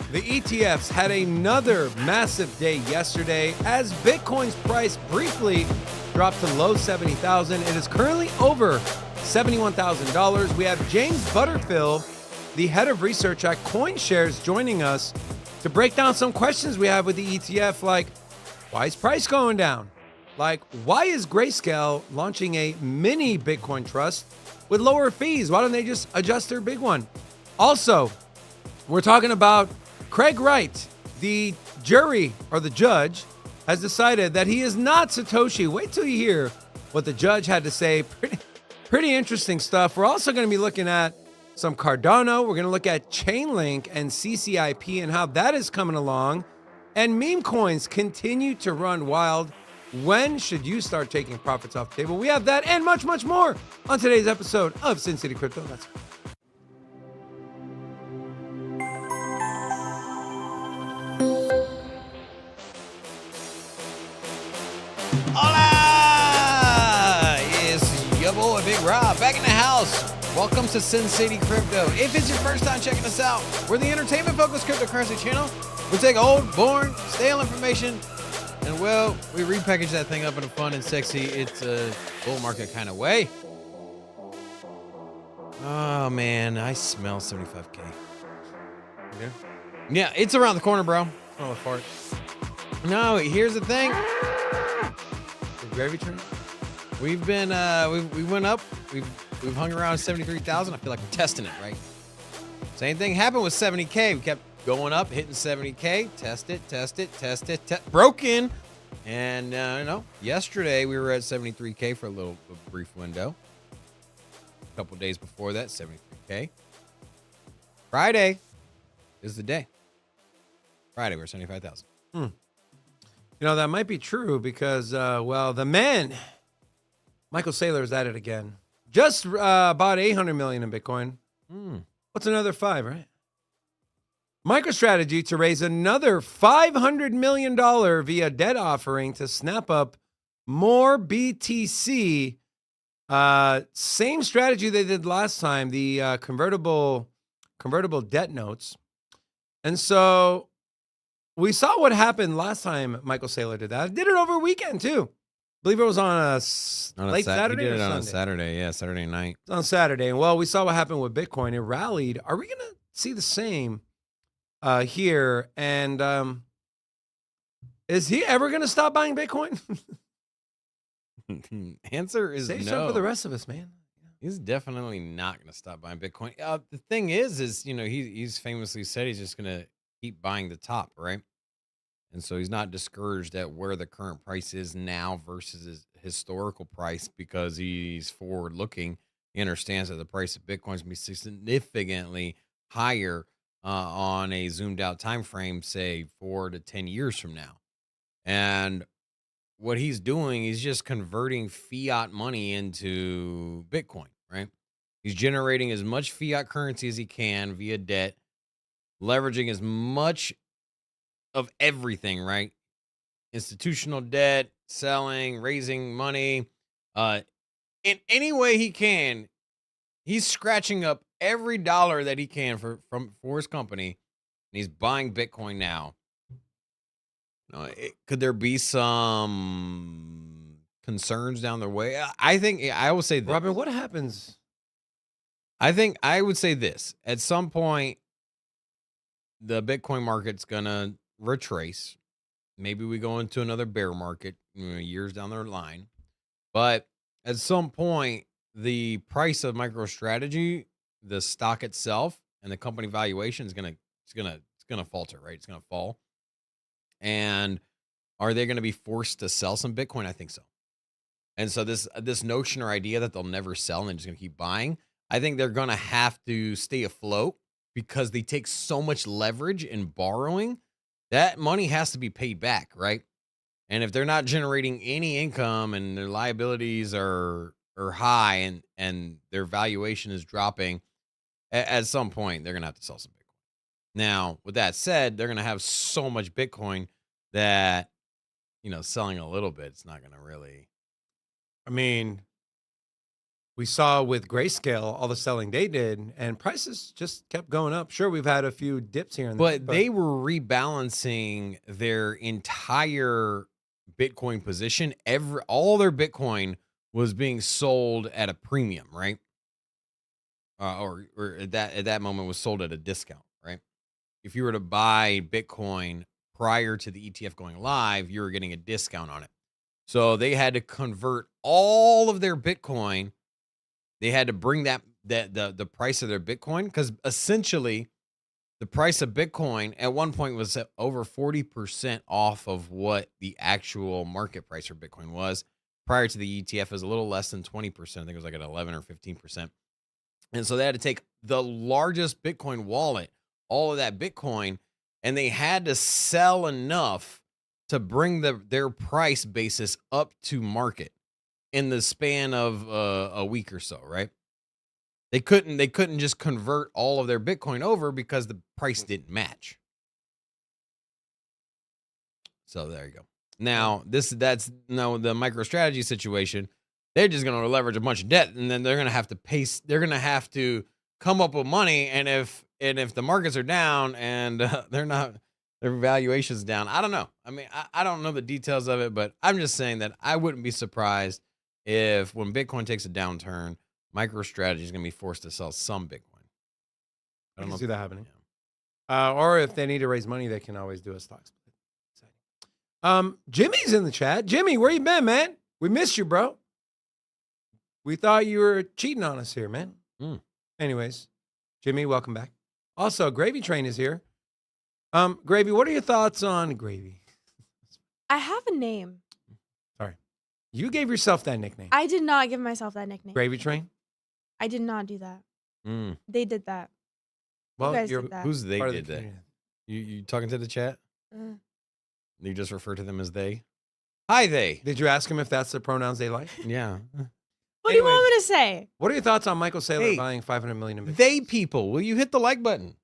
The ETFs had another massive day yesterday as Bitcoin's price briefly dropped to low 70,000. It is currently over $71,000. We have James Butterfill, the head of research at Coinshares, joining us to break down some questions we have with the ETF, like why is price going down? Like, why is Grayscale launching a mini Bitcoin trust with lower fees? Why don't they just adjust their big one? Also, we're talking about Craig Wright. The jury or the judge has decided that he is not Satoshi. Wait till you hear what the judge had to say. Pretty interesting stuff. We're also going to be looking at some Cardano. We're going to look at Chainlink and CCIP and how that is coming along. And meme coins continue to run wild. When should you start taking profits off the table? We have that and much, much more on today's episode of Sin City Crypto. That's right. Hola! It's your boy, Big Rob, back in the house. Welcome to Sin City Crypto. If it's your first time checking us out, we're the entertainment-focused cryptocurrency channel. We take old, boring, stale information, and, well, we repackage that thing up in a fun and sexy, it's a bull market kind of way. Oh, man, I smell 75K. Yeah. Yeah, it's around the corner, bro. Smell the fart. No, here's the thing. The gravy train? We've been we went up. We've hung around 73,000. I feel like we're testing it, right? Same thing happened with 70K. We kept going up, hitting 70K. Test it. Broken. And yesterday we were at 73K for a brief window. A couple days before that, 73K. Friday is the day. Friday we're 75,000. That might be true because, the man, Michael Saylor, is at it again. Just about 800 million in Bitcoin. What's another 5, right? MicroStrategy to raise another $500 million via debt offering to snap up more BTC. Same strategy they did last time, the convertible debt notes. And so we saw what happened last time Michael Saylor did that. I did it over a weekend, too. I believe it was on a late Saturday He did or it on Sunday? a Saturday, yeah, Saturday night. It's on Saturday. And, well, we saw what happened with Bitcoin. It rallied. Are we going to see the same here? And is he ever going to stop buying Bitcoin? Answer is Save no. some for the rest of us, man. He's definitely not going to stop buying Bitcoin. The thing is he's famously said he's just going to keep buying the top, right? And so he's not discouraged at where the current price is now versus his historical price because he's forward looking. He understands that the price of Bitcoin is going to be significantly higher on a zoomed out time frame, say 4 to 10 years from now. And what he's doing is just converting fiat money into Bitcoin, right? He's generating as much fiat currency as he can via debt, leveraging as much of everything, right? Institutional debt, selling, raising money, in any way he can. He's scratching up every dollar that he can for his company, and he's buying Bitcoin now. Could there be some concerns down the way? I will say this. Robin, what happens? I would say this. At some point, the Bitcoin market's going to retrace. Maybe we go into another bear market years down the line. But at some point, the price of MicroStrategy, the stock itself, and the company valuation is going to falter, right? It's going to fall. And are they going to be forced to sell some Bitcoin? I think so. And so this notion or idea that they'll never sell and they're just going to keep buying, I think they're going to have to stay afloat because they take so much leverage in borrowing. That money has to be paid back, right? And if they're not generating any income and their liabilities are high and their valuation is dropping, at some point they're going to have to sell some Bitcoin. Now, with that said, they're going to have so much Bitcoin that, selling a little bit, it's not going to really. I mean, we saw with Grayscale all the selling they did, and prices just kept going up. Sure, we've had a few dips here and there, But they were rebalancing their entire Bitcoin position. All their Bitcoin was being sold at a premium, right? Or at that moment was sold at a discount, right? If you were to buy Bitcoin prior to the ETF going live, you were getting a discount on it. So they had to convert all of their Bitcoin. They had to bring the price of their Bitcoin, because essentially the price of Bitcoin at one point was over 40% off of what the actual market price for Bitcoin was. Prior to the ETF, it was a little less than 20%. I think it was like at 11 or 15%. And so they had to take the largest Bitcoin wallet, all of that Bitcoin, and they had to sell enough to bring their price basis up to market in the span of a week or so, right? They couldn't just convert all of their Bitcoin over because the price didn't match. So there you go. Now that's the MicroStrategy situation. They're just going to leverage a bunch of debt, and then they're going to have to pay. They're going to have to come up with money, and if the markets are down and their valuation's down, I don't know. I mean, I don't know the details of it, but I'm just saying that I wouldn't be surprised if when Bitcoin takes a downturn, MicroStrategy is going to be forced to sell some Bitcoin. I can see that happening. Yeah. Or if they need to raise money, they can always do a stock split. Jimmy's in the chat. Jimmy, where you been, man? We missed you, bro. We thought you were cheating on us here, man. Anyways, Jimmy, welcome back. Also, Gravy Train is here. Gravy, what are your thoughts on Gravy? I have a name. Sorry. You gave yourself that nickname. I did not give myself that nickname. Gravy Train? I did not do that. They did that. Well, you guys did that. Who's they did that? You talking to the chat? You just refer to them as they? Hi, they. Did you ask him if that's the pronouns they like? Yeah. What do you want me to say? What are your thoughts on Michael Saylor buying 500 million in Bitcoin? They people, will you hit the like button?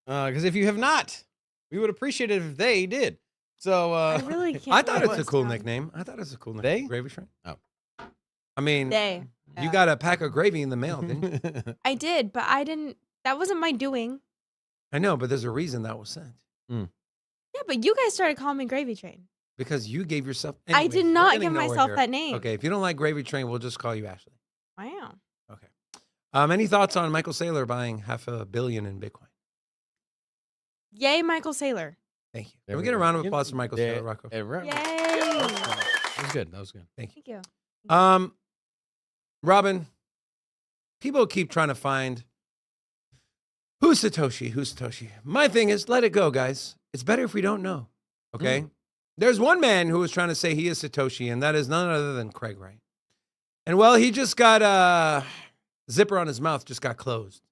Because if you have not, we would appreciate it if they did. So I really can't. I thought it's a cool nickname. They? Gravy Train? Oh. I mean, They. you got a pack of gravy in the mail, didn't you? I did, but I didn't. That wasn't my doing. I know, but there's a reason that was sent. Yeah, but you guys started calling me Gravy Train. Because you gave yourself. I Anyways, did we're not getting give nowhere myself here. that name. Okay, if you don't like Gravy Train, we'll just call you Ashley. Wow. Okay. Any thoughts on Michael Saylor buying $500 million in Bitcoin? Yay, Michael Saylor. Thank you. Can we get a round of applause for Michael Saylor, Rocco? Yay. That was good. That was good. Thank you. Thank you. Robin, people keep trying to find who's Satoshi. My thing is, let it go, guys. It's better if we don't know. Okay? There's one man who was trying to say he is Satoshi, and that is none other than Craig Wright. And well, he just got a zipper on his mouth, just got closed.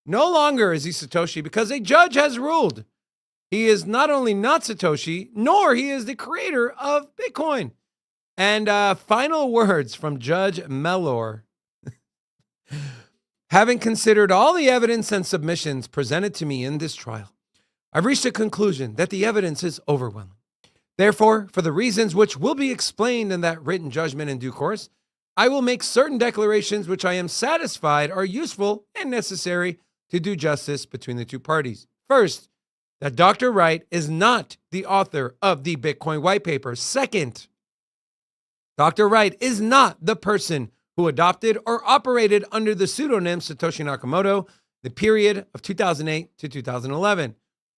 No longer is he Satoshi because a judge has ruled he is not only not Satoshi, nor he is the creator of Bitcoin. And final words from Judge Mellor. Having considered all the evidence and submissions presented to me in this trial, I've reached a conclusion that the evidence is overwhelming. Therefore, for the reasons which will be explained in that written judgment in due course, I will make certain declarations which I am satisfied are useful and necessary to do justice between the two parties. First, that Dr. Wright is not the author of the Bitcoin white paper. Second, Dr. Wright is not the person who adopted or operated under the pseudonym Satoshi Nakamoto the period of 2008 to 2011.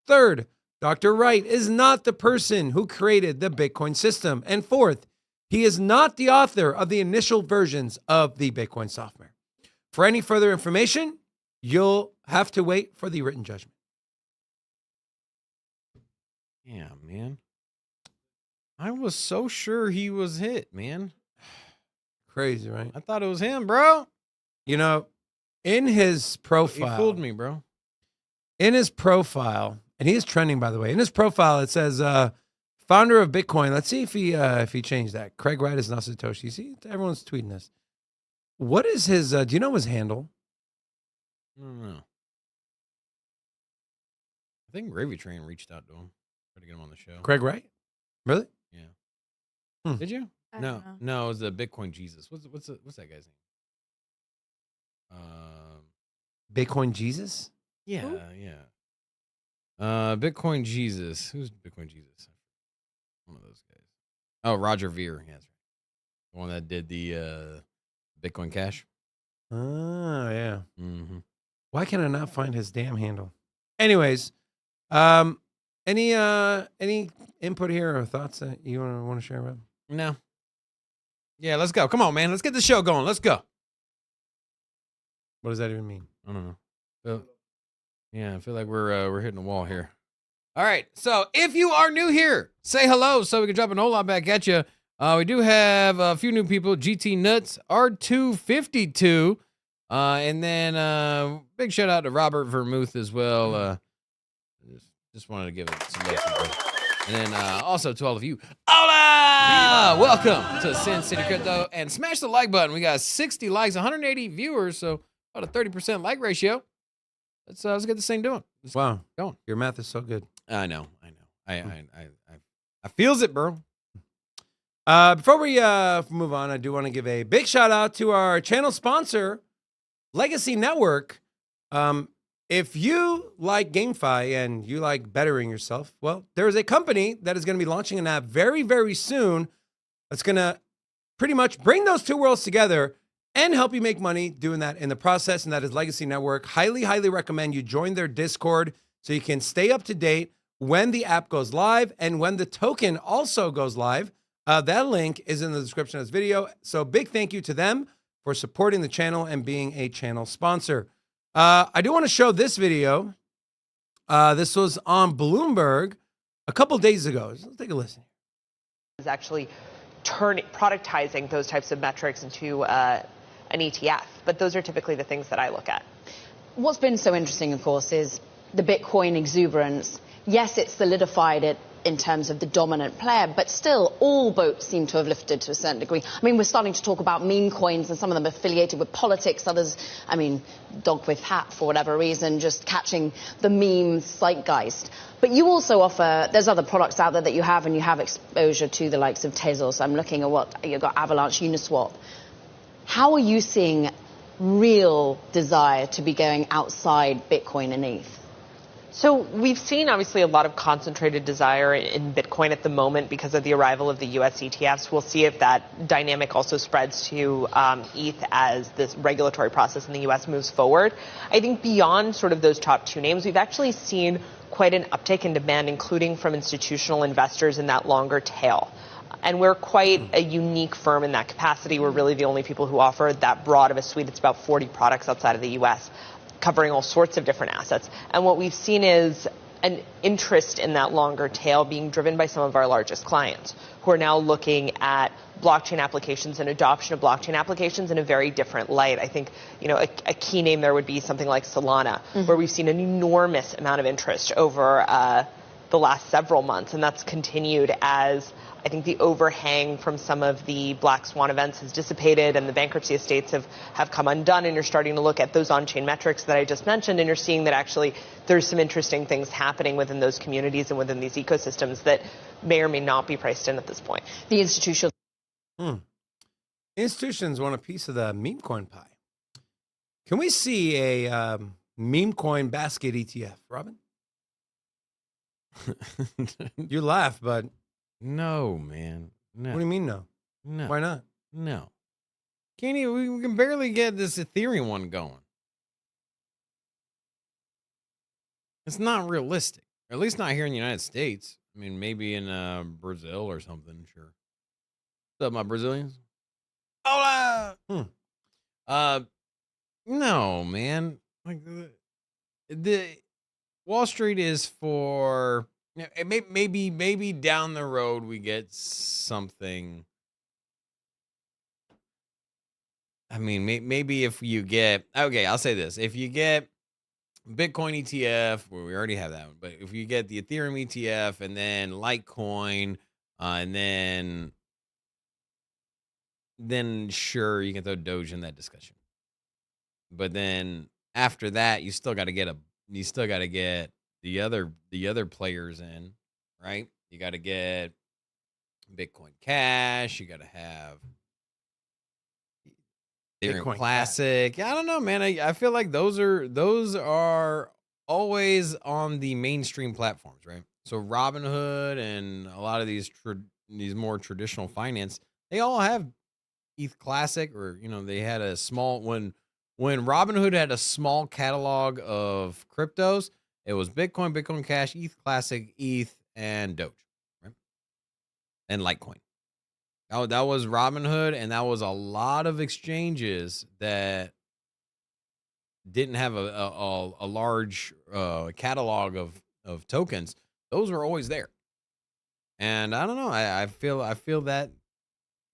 Third, Dr. Wright is not the person who created the Bitcoin system. And fourth, he is not the author of the initial versions of the Bitcoin software. For any further information, you'll have to wait for the written judgment. Yeah, man. I was so sure he was hit, man. Crazy, right? I thought it was him, bro. You know, in his profile. He fooled me, bro. In his profile, and he is trending, by the way. In his profile, it says, founder of Bitcoin. Let's see if he changed that. Craig Wright is not Satoshi. See, everyone's tweeting this. What is his, do you know his handle? I don't know. I think Gravy Train reached out to him. Tried to get him on the show. Craig Wright? Really? Yeah. Did you? I don't know. No, it was the Bitcoin Jesus. What's that guy's name? Bitcoin Jesus? Yeah, Who? yeah. Bitcoin Jesus. Who's Bitcoin Jesus? One of those guys. Oh, Roger Ver. Yeah, that's right. The one that did the Bitcoin Cash. Oh, yeah. Mm-hmm. Why can I not find his damn handle? Anyways, any input here or thoughts that you want to share about? No. Yeah, let's go. Come on, man. Let's get the show going. Let's go. What does that even mean? I don't know. I feel like we're hitting the wall here. All right. So if you are new here, say hello so we can drop an whole lot back at you. We do have a few new people. GT Nuts, R252. And then big shout out to Robert Vermouth as well. Just wanted to give it some love. And then also to all of you, hola! Welcome to Sin City Crypto. And smash the like button. We got 60 likes, 180 viewers, so about a 30% like ratio. Let's get this thing doing. Wow, going. Your math is so good. I know. I feels it, bro. Before we move on, I do want to give a big shout out to our channel sponsor, Legacy Network. If you like GameFi and you like bettering yourself, well, there is a company that is going to be launching an app very, very soon that's going to pretty much bring those two worlds together and help you make money doing that in the process, and that is Legacy Network. Highly, highly recommend you join their Discord so you can stay up to date when the app goes live and when the token also goes live. That link is in the description of this video. So big thank you to them for supporting the channel and being a channel sponsor. I do want to show this video. This was on Bloomberg a couple days ago. Let's take a listen. Is actually productizing those types of metrics into an ETF. But those are typically the things that I look at. What's been so interesting, of course, is the Bitcoin exuberance. Yes, it's solidified it in terms of the dominant player, but still all boats seem to have lifted to a certain degree. I mean, we're starting to talk about meme coins, and some of them affiliated with politics, others, I mean, dog with hat for whatever reason, just catching the meme zeitgeist. But you also offer, there's other products out there that you have, and you have exposure to the likes of Tezos. I'm looking at what you've got, Avalanche, Uniswap. How are you seeing real desire to be going outside Bitcoin and ETH? So we've seen obviously a lot of concentrated desire in Bitcoin at the moment because of the arrival of the US ETFs. We'll see if that dynamic also spreads to ETH as this regulatory process in the US moves forward. I think beyond sort of those top two names, we've actually seen quite an uptick in demand, including from institutional investors in that longer tail. And we're quite a unique firm in that capacity. We're really the only people who offer that broad of a suite. It's about 40 products outside of the US, covering all sorts of different assets. And what we've seen is an interest in that longer tail being driven by some of our largest clients who are now looking at blockchain applications and adoption of blockchain applications in a very different light. I think, a key name there would be something like Solana, where we've seen an enormous amount of interest over the last several months. And that's continued as I think the overhang from some of the black swan events has dissipated and the bankruptcy estates have come undone, and you're starting to look at those on-chain metrics that I just mentioned, and you're seeing that actually there's some interesting things happening within those communities and within these ecosystems that may or may not be priced in at this point. The institutional... Institutions want a piece of the meme coin pie. Can we see a meme coin basket ETF, Robin? You laugh, but... No, man. No. What do you mean no? No. Why not? No. Can't even, we can barely get this Ethereum one going. It's not realistic. Or at least not here in the United States. I mean, maybe in Brazil or something, sure. What's up, my Brazilians? Hola! No, man. Like the Wall Street is for... Yeah, maybe down the road we get something. I mean, maybe if you get, okay, I'll say this. If you get Bitcoin ETF, well, we already have that one, but if you get the Ethereum ETF and then Litecoin, and then sure, you can throw Doge in that discussion. But then after that, you still got to get the other players in, right? You got to get Bitcoin Cash. You got to have Ethereum Bitcoin Classic. I don't know, man. I feel like those are always on the mainstream platforms, right? So Robinhood and a lot of these more traditional finance, they all have ETH Classic, or they had a small when Robinhood had a small catalog of cryptos. It was Bitcoin, Bitcoin Cash, ETH Classic, ETH, and Doge, right? And Litecoin. Oh, that was Robinhood, and that was a lot of exchanges that didn't have a large catalog of tokens. Those were always there, and I don't know. I feel that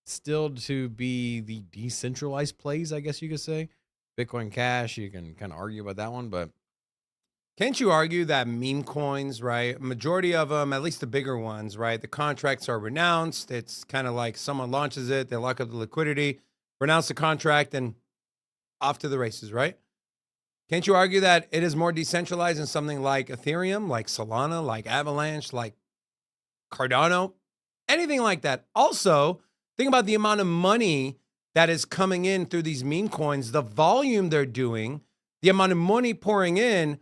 still to be the decentralized plays, I guess you could say. Bitcoin Cash, you can kind of argue about that one, but Can't you argue that meme coins, right? Majority of them, at least the bigger ones, right? The contracts are renounced. It's kind of like someone launches it, they lock up the liquidity, renounce the contract, and off to the races, right? Can't you argue that it is more decentralized than something like Ethereum, like Solana, like Avalanche, like Cardano, anything like that? Also, think about the amount of money that is coming in through these meme coins, the volume they're doing, the amount of money pouring in.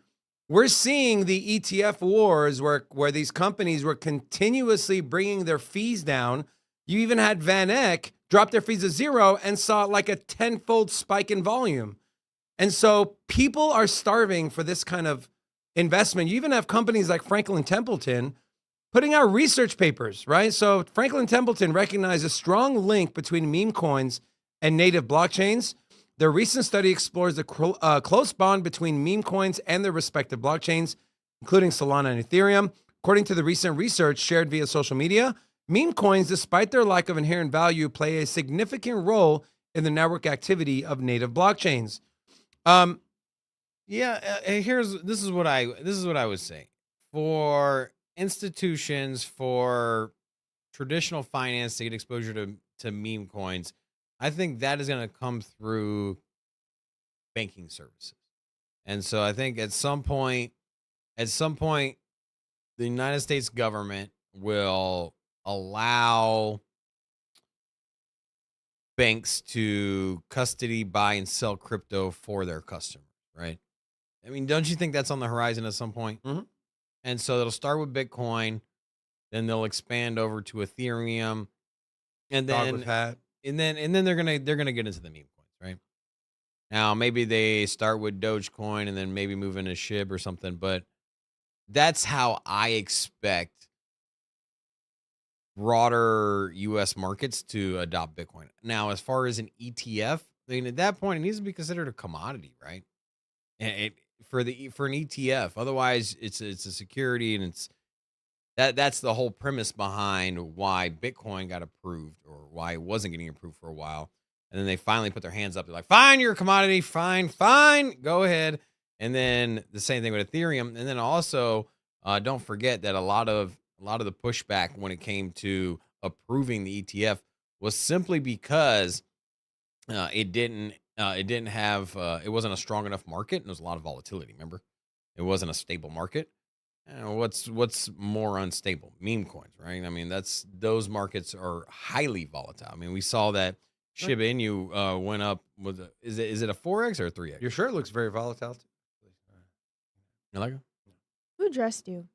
We're seeing the ETF wars where these companies were continuously bringing their fees down. You even had Van Eck drop their fees to zero and saw like a tenfold spike in volume. And so people are starving for this kind of investment. You even have companies like Franklin Templeton putting out research papers, right? So Franklin Templeton recognized a strong link between meme coins and native blockchains. Their recent study explores the close bond between meme coins and their respective blockchains, including Solana and Ethereum. According to the recent research shared via social media, meme coins, despite their lack of inherent value, play a significant role in the network activity of native blockchains. this is what I would say. For institutions, for traditional finance to get exposure to meme coins, I think that is going to come through banking services. And so I think at some point, the United States government will allow banks to custody, buy, and sell crypto for their customers, right? I mean, don't you think that's on the horizon at some point? Mm-hmm. And so it'll start with Bitcoin, then they'll expand over to Ethereum, and Dog then with hat. and then they're gonna get into the meme coins, right? Now maybe they start with Dogecoin and then maybe move into SHIB or something, but that's how I expect broader U.S. markets to adopt Bitcoin. Now, as far as an ETF, I mean, at that point, it needs to be considered a commodity, right? And for an ETF, otherwise it's a security, and that's the whole premise behind why Bitcoin got approved, or why it wasn't getting approved for a while. And then they finally put their hands up. They're like, fine, you're a commodity. Fine, go ahead. And then the same thing with Ethereum. And then also, don't forget that a lot of the pushback when it came to approving the ETF was simply because it wasn't a strong enough market, and there was a lot of volatility. Remember, it wasn't a stable market. What's more unstable? Meme coins, right? I mean, those markets are highly volatile. I mean, we saw that Shiba Inu went up. Is it a 4x or a 3x? Your shirt looks very volatile too. You like it? Who dressed you?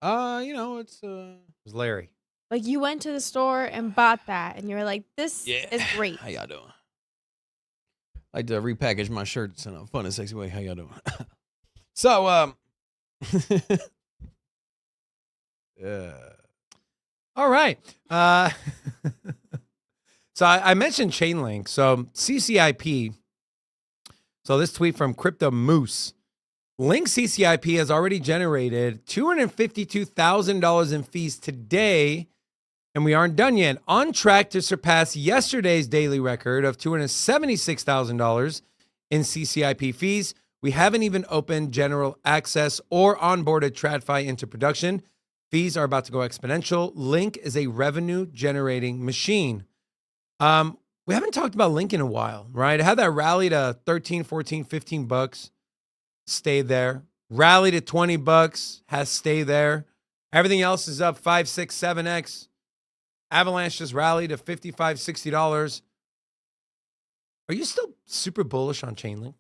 It's It was Larry. Like you went to the store and bought that, and you were like, "This is great." How y'all doing? I like to repackage my shirts in a fun and sexy way. How y'all doing? So, Yeah. All right. So I mentioned Chainlink. So CCIP. So this tweet from Crypto Moose. Link CCIP has already generated $252,000 in fees today, and we aren't done yet. On track to surpass yesterday's daily record of $276,000 in CCIP fees. We haven't even opened general access or onboarded TradFi into production. Fees are about to go exponential. Link is a revenue-generating machine. We haven't talked about Link in a while, right? It had that rally to 13, 14, 15 bucks. Stayed there. Rally to 20 bucks. Has stayed there. Everything else is up 5, 6, 7x. Avalanche just rallied to $55, $60. Are you still super bullish on Chainlink?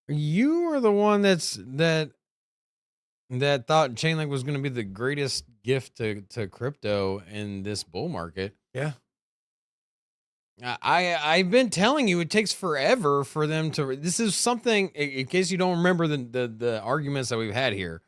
You are the one that thought Chainlink was going to be the greatest gift to crypto in this bull market. Yeah. I've been telling you it takes forever for them to. This is something. In case you don't remember the arguments that we've had here,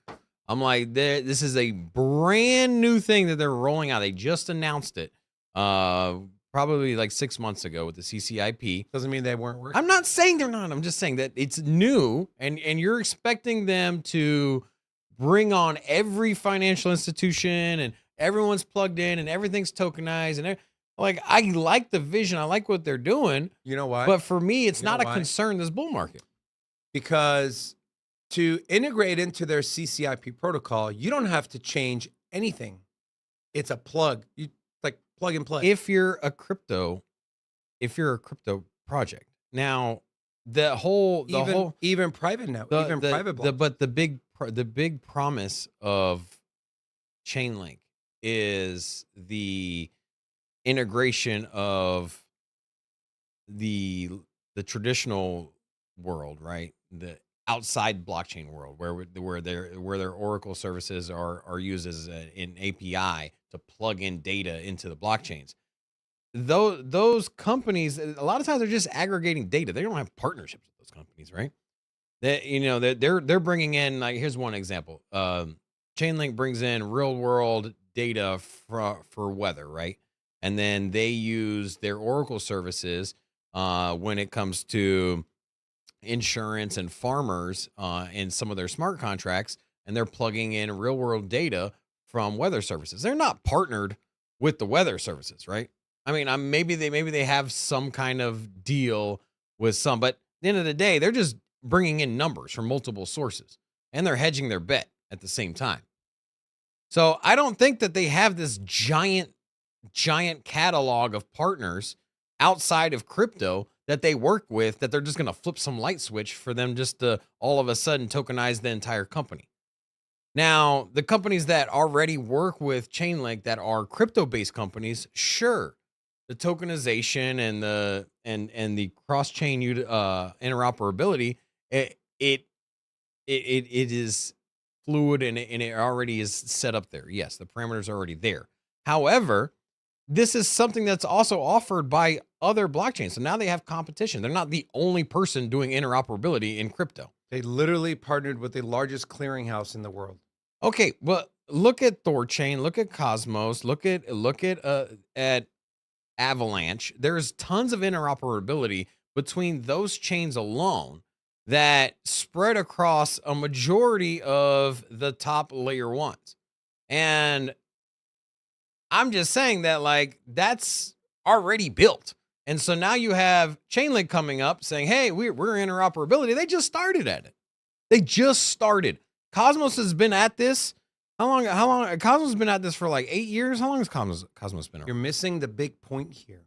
I'm like, this is a brand new thing that they're rolling out. They just announced it, probably like 6 months ago with the CCIP. Doesn't mean they weren't working. I'm not saying they're not. I'm just saying that it's new, and you're expecting them to bring on every financial institution, and everyone's plugged in, and everything's tokenized, and like, I like the vision. I like what they're doing. You know why? But for me, it's You know not a why? concern, this bull market. Because to integrate into their CCIP protocol, you don't have to change anything. It's a plug. You like plug and play. If you're a crypto project. Now, even private now, private block. but the big promise of Chainlink is the integration of the traditional world, right? The outside blockchain world, where their Oracle services are used as an API to plug in data into the blockchains. Those companies, a lot of times, they're just aggregating data. They don't have partnerships with those companies, right? They're bringing in, like, here's one example. Chainlink brings in real world data for weather, right? And then they use their Oracle services when it comes to insurance and farmers in some of their smart contracts, and they're plugging in real world data from weather services. They're not partnered with the weather services, right? I mean, maybe they have some kind of deal with some, but at the end of the day, they're just bringing in numbers from multiple sources, and they're hedging their bet at the same time. So I don't think that they have this giant catalog of partners outside of crypto that they work with, that they're just going to flip some light switch for them just to all of a sudden tokenize the entire company. Now, the companies that already work with Chainlink that are crypto-based companies, sure, the tokenization and the cross-chain interoperability, it is fluid, and it already is set up there. Yes, the parameters are already there. However, this is something that's also offered by other blockchains. So now they have competition. They're not the only person doing interoperability in crypto. They literally partnered with the largest clearinghouse in the world. Okay, well, look at Thorchain, look at Cosmos, look at Avalanche. There's tons of interoperability between those chains alone that spread across a majority of the top layer ones. And I'm just saying that, like, that's already built. And so now you have Chainlink coming up saying, hey, we're interoperability. They just started at it. They just started. Cosmos has been at this. How long? Cosmos has been at this for like 8 years. How long has Cosmos been around? You're missing the big point here.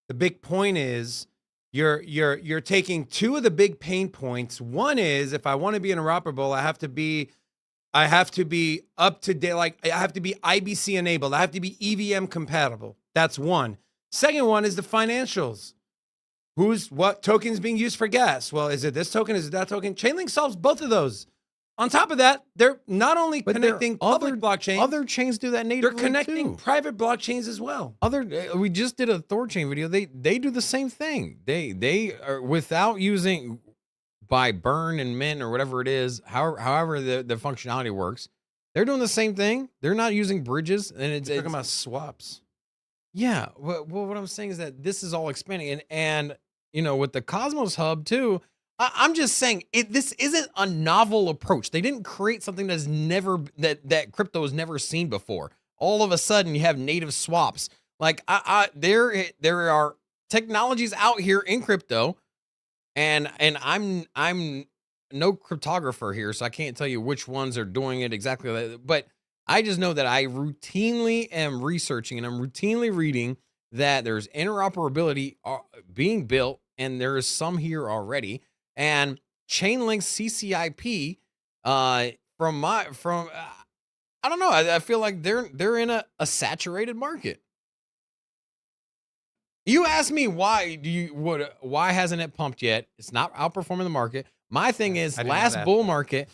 The big point is you're taking two of the big pain points. One is, if I want to be interoperable, I have to be up to date. Like, I have to be IBC enabled. I have to be EVM compatible. That's one. Second one is the financials. What token is being used for gas? Well, is it this token? Is it that token? Chainlink solves both of those. On top of that, they're not only connecting public blockchains. Other chains do that natively. They're connecting private blockchains as well. We just did a Thorchain video. They do the same thing. They are, without using by burn and mint or whatever it is, however the functionality works, they're doing the same thing. They're not using bridges, and it's talking about swaps. Yeah. Well, what I'm saying is that this is all expanding, and with the Cosmos Hub too. I'm just saying this isn't a novel approach. They didn't create something that crypto has never seen before. All of a sudden, you have native swaps. Like, there are technologies out here in crypto, and I'm no cryptographer here, so I can't tell you which ones are doing it exactly. But I just know that I routinely am researching, and I'm routinely reading that there's interoperability being built, and there is some here already. And Chainlink CCIP, I don't know. I feel like they're in a saturated market. You asked me why why hasn't it pumped yet? It's not outperforming the market. My thing is last bull market,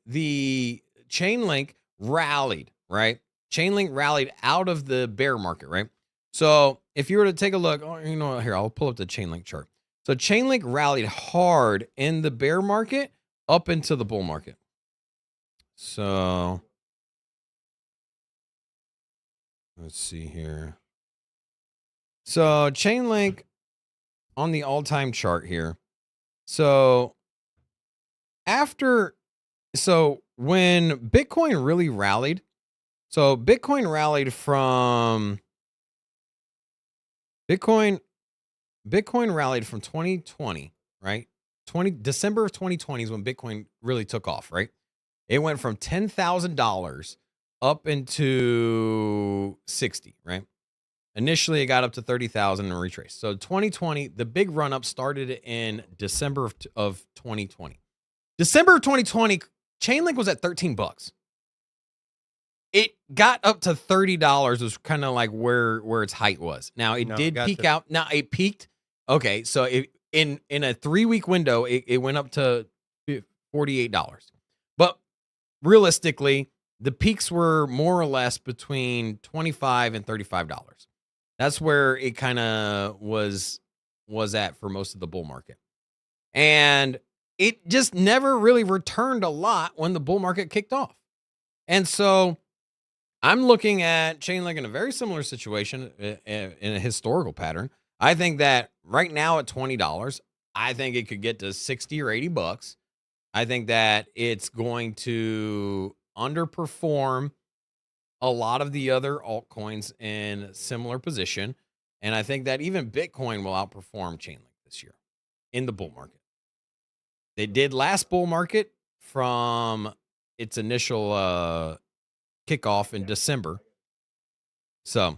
the Chainlink rallied, right? Chainlink rallied out of the bear market, right? So if you were to take a look, here, I'll pull up the Chainlink chart. So Chainlink rallied hard in the bear market up into the bull market. So let's see here. So Chainlink on the all-time chart here. So when Bitcoin really rallied, so Bitcoin rallied from 2020, right? December of 2020 is when Bitcoin really took off, right? It went from $10,000 up into 60, right? Initially, it got up to 30,000 and retraced. So 2020, the big run up started in December of 2020. December of 2020, Chainlink was at $13. It got up to $30. Was kind of like where its height was. Now it did peak out. Now it peaked. Okay, so in a 3-week window, it went up to $48. But realistically, the peaks were more or less between $25 and $35. That's where it kind of was at for most of the bull market. And it just never really returned a lot when the bull market kicked off. And so I'm looking at Chainlink in a very similar situation in a historical pattern. I think that right now at $20, I think it could get to 60 or 80 bucks. I think that it's going to underperform a lot of the other altcoins in similar position. And I think that even Bitcoin will outperform Chainlink this year in the bull market. They did last bull market from its initial kickoff in December. So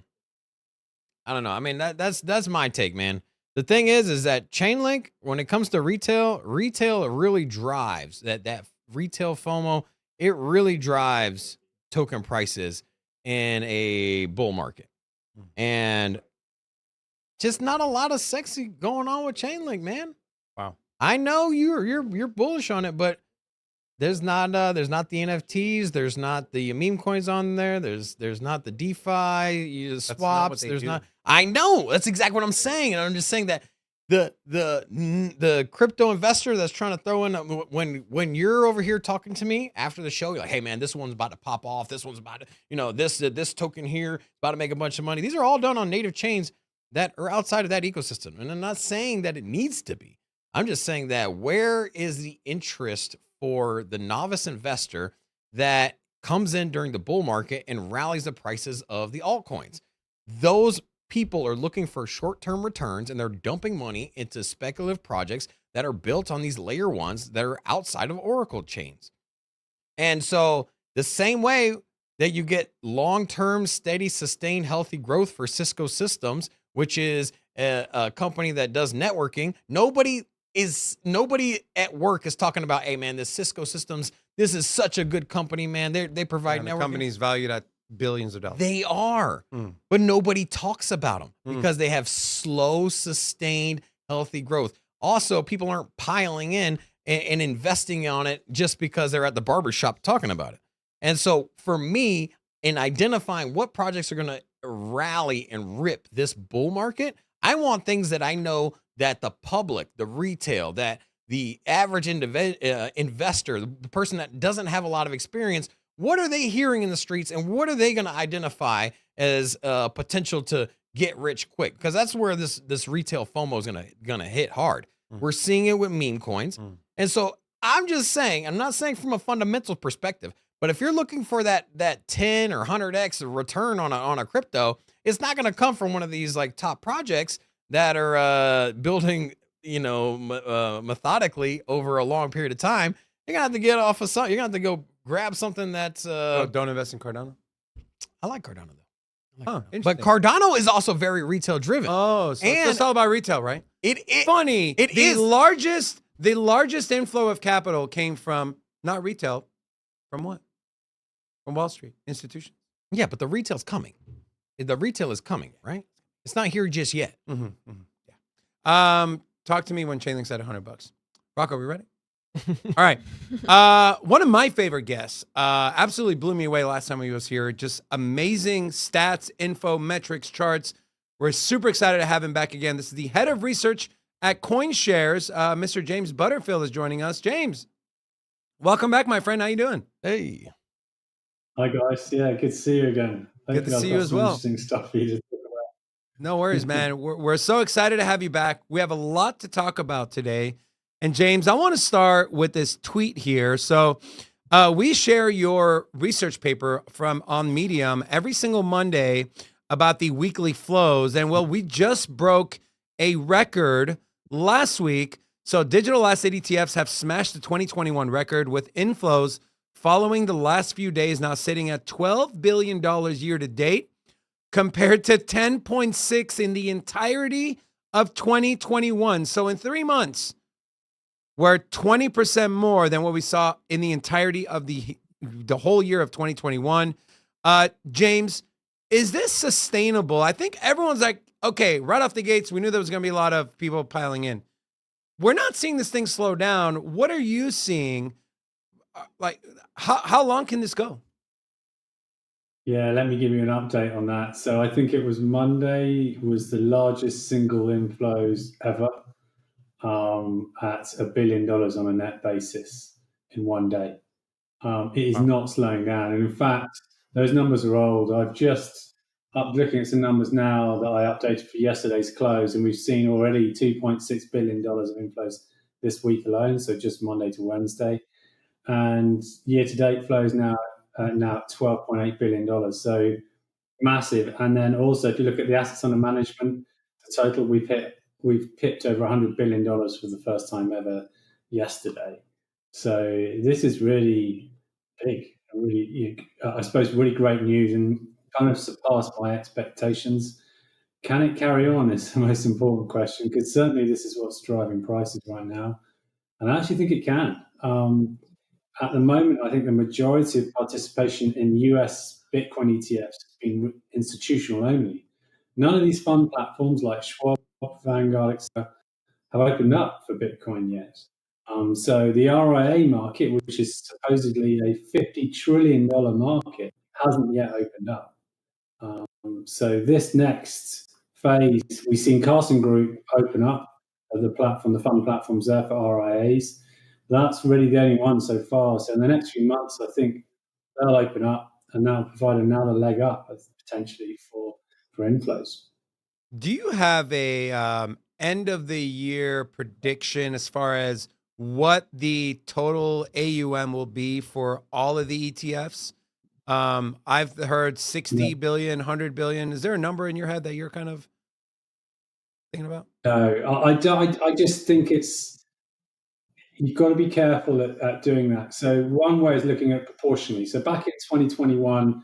I don't know. I mean, that's my take, man. The thing is that Chainlink, when it comes to retail really drives that retail FOMO. It really drives token prices in a bull market. And just not a lot of sexy going on with Chainlink, man. Wow. I know you're bullish on it, but there's not the NFTs, there's not the meme coins on there, there's not the DeFi swaps, there's not. I know, that's exactly what I'm saying, and I'm just saying that the crypto investor that's trying to throw in when you're over here talking to me after the show, you're like, hey man, this one's about to pop off, this one's about to, this token here is about to make a bunch of money. These are all done on native chains that are outside of that ecosystem, and I'm not saying that it needs to be. I'm just saying that where is the interest for the novice investor that comes in during the bull market and rallies the prices of the altcoins? Those people are looking for short-term returns, and they're dumping money into speculative projects that are built on these layer ones that are outside of Oracle chains. And so the same way that you get long-term, steady, sustained, healthy growth for Cisco Systems, which is a company that does networking, nobody at work is talking about, hey man, this Cisco Systems, this is such a good company, man. They provide networking. The company's valued at billions of dollars. They are, but nobody talks about them because they have slow, sustained, healthy growth. Also, people aren't piling in and investing on it just because they're at the barbershop talking about it. And so for me, in identifying what projects are going to rally and rip this bull market, I want things that I know that the public, the retail, that the average investor, the person that doesn't have a lot of experience, what are they hearing in the streets, and what are they going to identify as potential to get rich quick? Because that's where this retail FOMO is gonna hit hard. We're seeing it with meme coins, and so I'm just saying, I'm not saying from a fundamental perspective, but if you're looking for that 10 or 100x return on a crypto, it's not going to come from one of these like top projects that are building, methodically over a long period of time. You're gonna have to get off of something. You're gonna have to go grab something that's. Don't invest in Cardano. I like Cardano though. But Cardano is also very retail driven. Oh, so it's all about retail, right? Funny. The largest inflow of capital came from not retail, from what? From Wall Street institutions. Yeah, but the retail's coming. The retail is coming, right? It's not here just yet. Yeah. Talk to me when Chainlink's at $100. Rocco, we ready? All right. One of my favorite guests absolutely blew me away last time he was here. Just amazing stats, info, metrics, charts. We're super excited to have him back again. This is the head of research at Coinshares. Mr. James Butterfill is joining us. James, welcome back, my friend. How you doing? Hey. Hi guys, yeah, good to see you again. Good to see you as well. Interesting stuff for you to talk about. No worries, man. We're so excited to have you back. We have a lot to talk about today. And James, I want to start with this tweet here. So we share your research paper from on Medium every single Monday about the weekly flows. And well, we just broke a record last week. So digital asset ETFs have smashed the 2021 record with inflows following the last few days, now sitting at $12 billion year to date, compared to 10.6 in the entirety of 2021. So in 3 months, we're 20% more than what we saw in the entirety of the whole year of 2021. James, is this sustainable? I think everyone's like, okay, right off the gates, we knew there was going to be a lot of people piling in. We're not seeing this thing slow down. What are you seeing? Like, how long can this go? Yeah, let me give you an update on that. So I think it was Monday was the largest single inflows ever at $1 billion on a net basis in one day. It is not slowing down. And in fact, those numbers are old. I've just looking at some numbers now that I updated for yesterday's close, and we've seen already $2.6 billion of inflows this week alone, so just Monday to Wednesday. And year-to-date flows now at $12.8 billion, so massive. And then also, if you look at the assets under management, the total we've pipped over $100 billion for the first time ever yesterday. So this is really big, really, I suppose, really great news and kind of surpassed my expectations. Can it carry on is the most important question, because certainly this is what's driving prices right now. And I actually think it can. At the moment, I think the majority of participation in US Bitcoin ETFs has been institutional only. None of these fund platforms like Schwab, Vanguard, etc., have opened up for Bitcoin yet. So the RIA market, which is supposedly a $50 trillion market, hasn't yet opened up. So this next phase, we've seen Carson Group open up the fund platforms there for RIAs. That's really the only one so far. So in the next few months, I think they'll open up and that'll provide another leg up potentially for inflows. Do you have a end of the year prediction as far as what the total AUM will be for all of the ETFs? I've heard 60 billion, 100 billion. Is there a number in your head that you're kind of thinking about? No, I just think you've got to be careful at doing that. So one way is looking at proportionally. So back in 2021,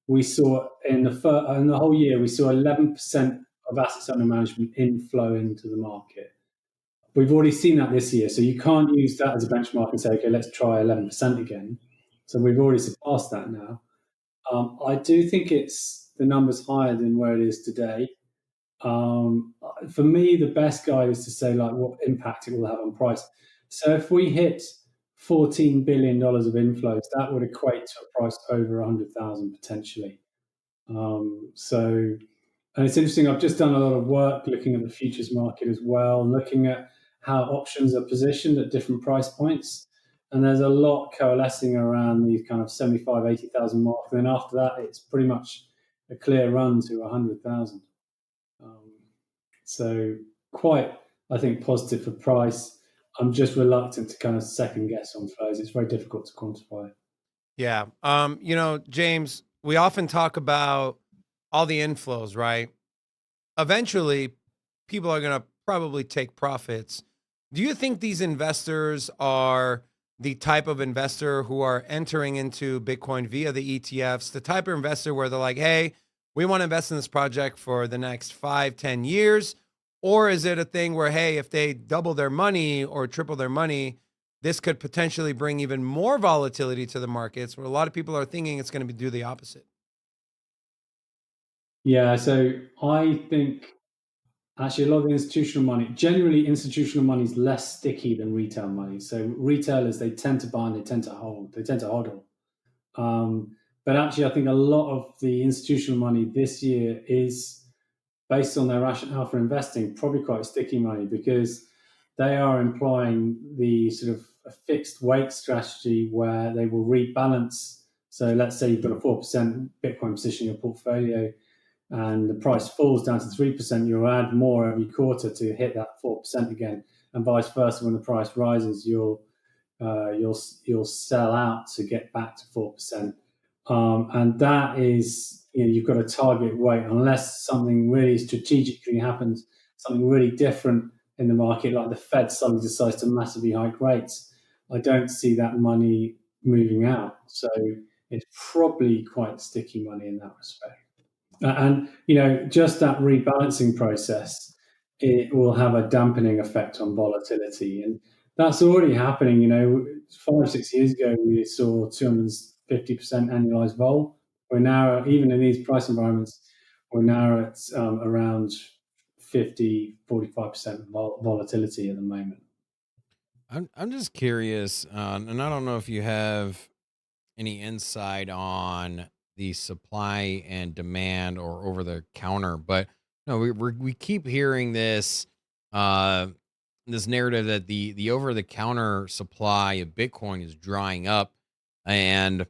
we saw in the whole year, we saw 11% of assets under management inflow into the market. We've already seen that this year. So you can't use that as a benchmark and say, okay, let's try 11% again. So we've already surpassed that now. I do think the number's higher than where it is today. For me, the best guide is to say like what impact it will have on price. So if we hit $14 billion of inflows, that would equate to a price over 100,000 potentially. And it's interesting, I've just done a lot of work looking at the futures market as well, looking at how options are positioned at different price points. And there's a lot coalescing around these kind of 75, 80,000 mark. And then after that, it's pretty much a clear run to 100,000. So quite, I think, positive for price. I'm just reluctant to kind of second guess on flows. It's very difficult to quantify. Yeah. James, we often talk about all the inflows, right? Eventually, people are going to probably take profits. Do you think these investors are the type of investor who are entering into Bitcoin via the ETFs, the type of investor where they're like, hey, we want to invest in this project for the next 5-10 years? Or is it a thing where, hey, if they double their money or triple their money, this could potentially bring even more volatility to the markets, where a lot of people are thinking it's going to do the opposite? Yeah, so I think actually a lot of the institutional money, generally institutional money is less sticky than retail money. So retailers, they tend to buy and they tend to hold, they tend to hodl. But actually, I think a lot of the institutional money this year is based on their rationale for investing, probably quite sticky money because they are employing the sort of a fixed weight strategy where they will rebalance. So let's say you've got a 4% Bitcoin position in your portfolio and the price falls down to 3%, you'll add more every quarter to hit that 4% again. And vice versa, when the price rises, you'll sell out to get back to 4%. And that is, you've got a target weight unless something really strategically happens, something really different in the market, like the Fed suddenly decides to massively hike rates. I don't see that money moving out. So it's probably quite sticky money in that respect. And just that rebalancing process, it will have a dampening effect on volatility, and that's already happening. 5 6 years ago we saw 250% annualized vol. We're now, even in these price environments, we're now at around 50 45% volatility at the moment. I'm just curious, and I don't know if you have any insight on the supply and demand or over the counter, but no, we keep hearing uh, this narrative that the over the counter supply of Bitcoin is drying up, and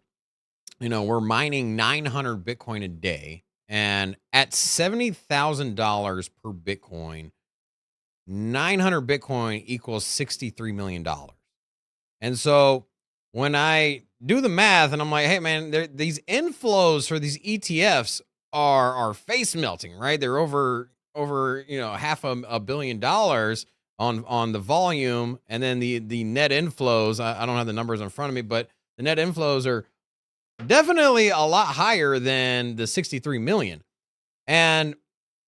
we're mining 900 Bitcoin a day, and at $70,000 per Bitcoin, 900 Bitcoin equals $63 million. And so when I do the math and I'm like, hey man, these inflows for these ETFs are face melting, right? They're over half a billion dollars on the volume, and then the net inflows. I don't have the numbers in front of me, but the net inflows are definitely a lot higher than the 63 million. And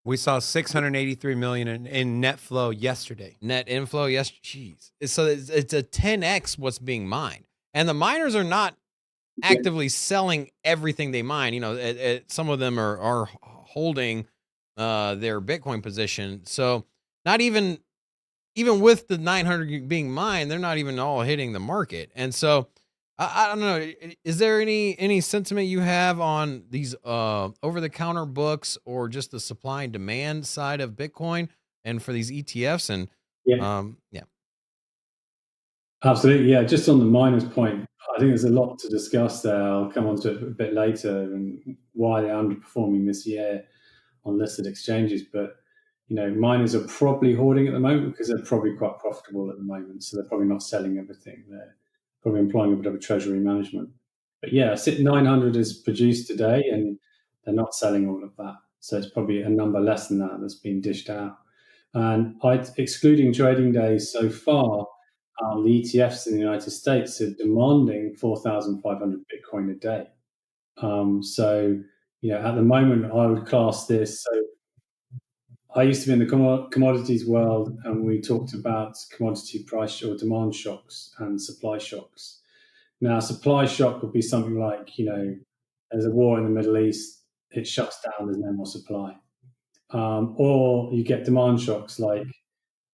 We saw 683 million in net flow yesterday. net inflow, yes, geez. So it's a 10x what's being mined, and the miners are not actively selling everything they mine. Some of them are holding their Bitcoin position. So not even with the 900 being mined, they're not even all hitting the market. And so I don't know. Is there any sentiment you have on these over the counter books, or just the supply and demand side of Bitcoin and for these ETFs? And Yeah, yeah. absolutely. Yeah, just on the miners point, I think there's a lot to discuss there. I'll come on to it a bit later and why they're underperforming this year on listed exchanges. But miners are probably hoarding at the moment because they're probably quite profitable at the moment. So they're probably not selling everything. They're probably employing a bit of a treasury management. But yeah, 900 is produced today, and they're not selling all of that. So it's probably a number less than that that's been dished out. And excluding trading days so far, the ETFs in the United States are demanding 4,500 Bitcoin a day. So, at the moment, I would class this. So, I used to be in the commodities world, and we talked about commodity price or demand shocks and supply shocks. Now, supply shock would be something like, there's a war in the Middle East, it shuts down, there's no more supply. Or you get demand shocks like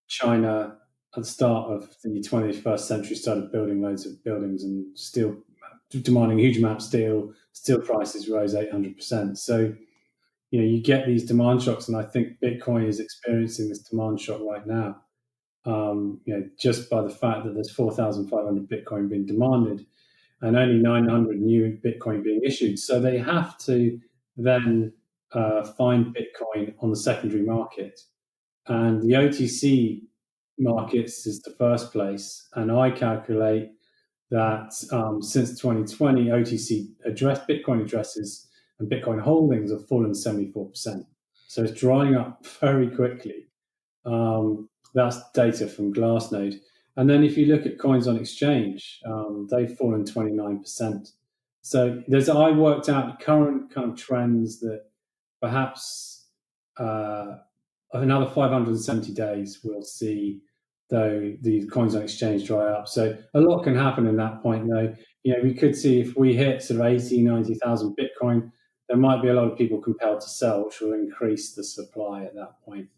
China at the start of the 21st century started building loads of buildings and steel, demanding a huge amount of steel. Steel prices rose 800%. So, you get these demand shocks, and I think Bitcoin is experiencing this demand shock right now. Just by the fact that there's 4,500 Bitcoin being demanded and only 900 new Bitcoin being issued. So they have to then find Bitcoin on the secondary market. And the OTC markets is the first place. And I calculate that since 2020, OTC Bitcoin addresses and Bitcoin holdings have fallen 74%. So it's drying up very quickly. That's data from Glassnode. And then if you look at coins on exchange, they've fallen 29%. So I worked out current kind of trends that perhaps another 570 days we'll see though the coins on exchange dry up. So a lot can happen in that point though. We could see if we hit sort of 80, 90,000 Bitcoin, there might be a lot of people compelled to sell, which will increase the supply at that point.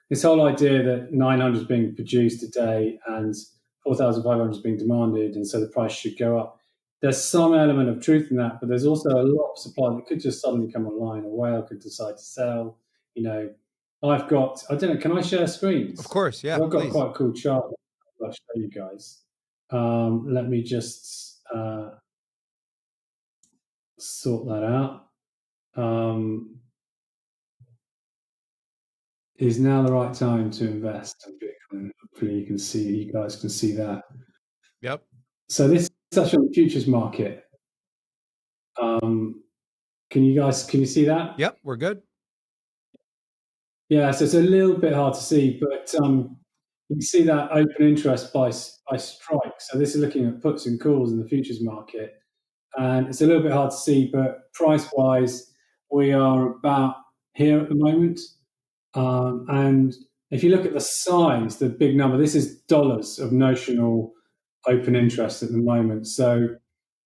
This whole idea that 900 is being produced a day and 4,500 is being demanded, and so the price should go up. There's some element of truth in that, but there's also a lot of supply that could just suddenly come online. A whale could decide to sell. I don't know, can I share screens? Of course, yeah. I've got please. quite a cool chart I'll show you guys. Let me just sort that out. Is now the right time to invest in Bitcoin? Hopefully you guys can see that. Yep. So this is actually on the futures market. Can you see that? Yep, we're good. Yeah, so it's a little bit hard to see, but you can see that open interest by strike. So this is looking at puts and calls in the futures market. And it's a little bit hard to see, but price-wise, we are about here at the moment. And if you look at the size, the big number, this is dollars of notional open interest at the moment. So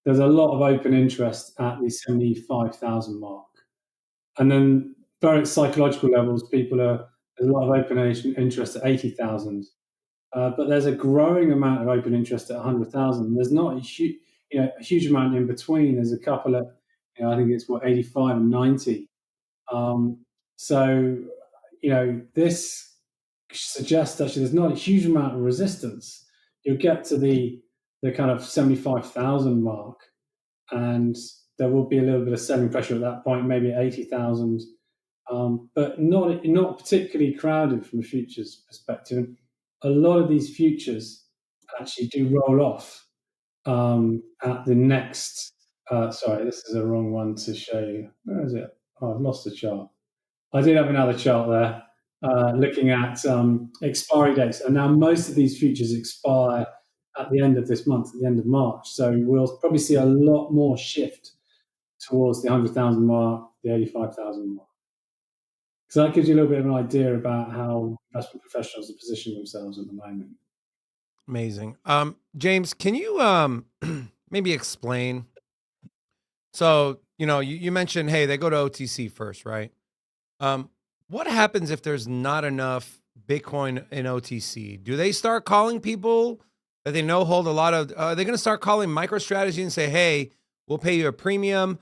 there's a lot of open interest at the 75,000 mark. And then very psychological levels, there's a lot of open interest at 80,000. But there's a growing amount of open interest at 100,000. There's not a huge amount in between. There's a couple at, I think it's 85 and 90. So, this suggests actually there's not a huge amount of resistance. You'll get to the kind of 75,000 mark, and there will be a little bit of selling pressure at that point, maybe at 80,000, but not particularly crowded from a futures perspective. A lot of these futures actually do roll off at the next. Sorry, this is a wrong one to show you. Where is it? Oh, I've lost the chart. I did have another chart there looking at expiry dates, and now most of these futures expire at the end of this month, at the end of March. So we'll probably see a lot more shift towards the 100,000 mark, the 85,000 mark. So that gives you a little bit of an idea about how investment professionals are positioning themselves at the moment. Amazing. James, can you maybe explain? So, you mentioned, hey, they go to OTC first, right? What happens if there's not enough Bitcoin in OTC? Do they start calling people that they know hold a lot of, are they going to start calling MicroStrategy and say, hey, we'll pay you a premium,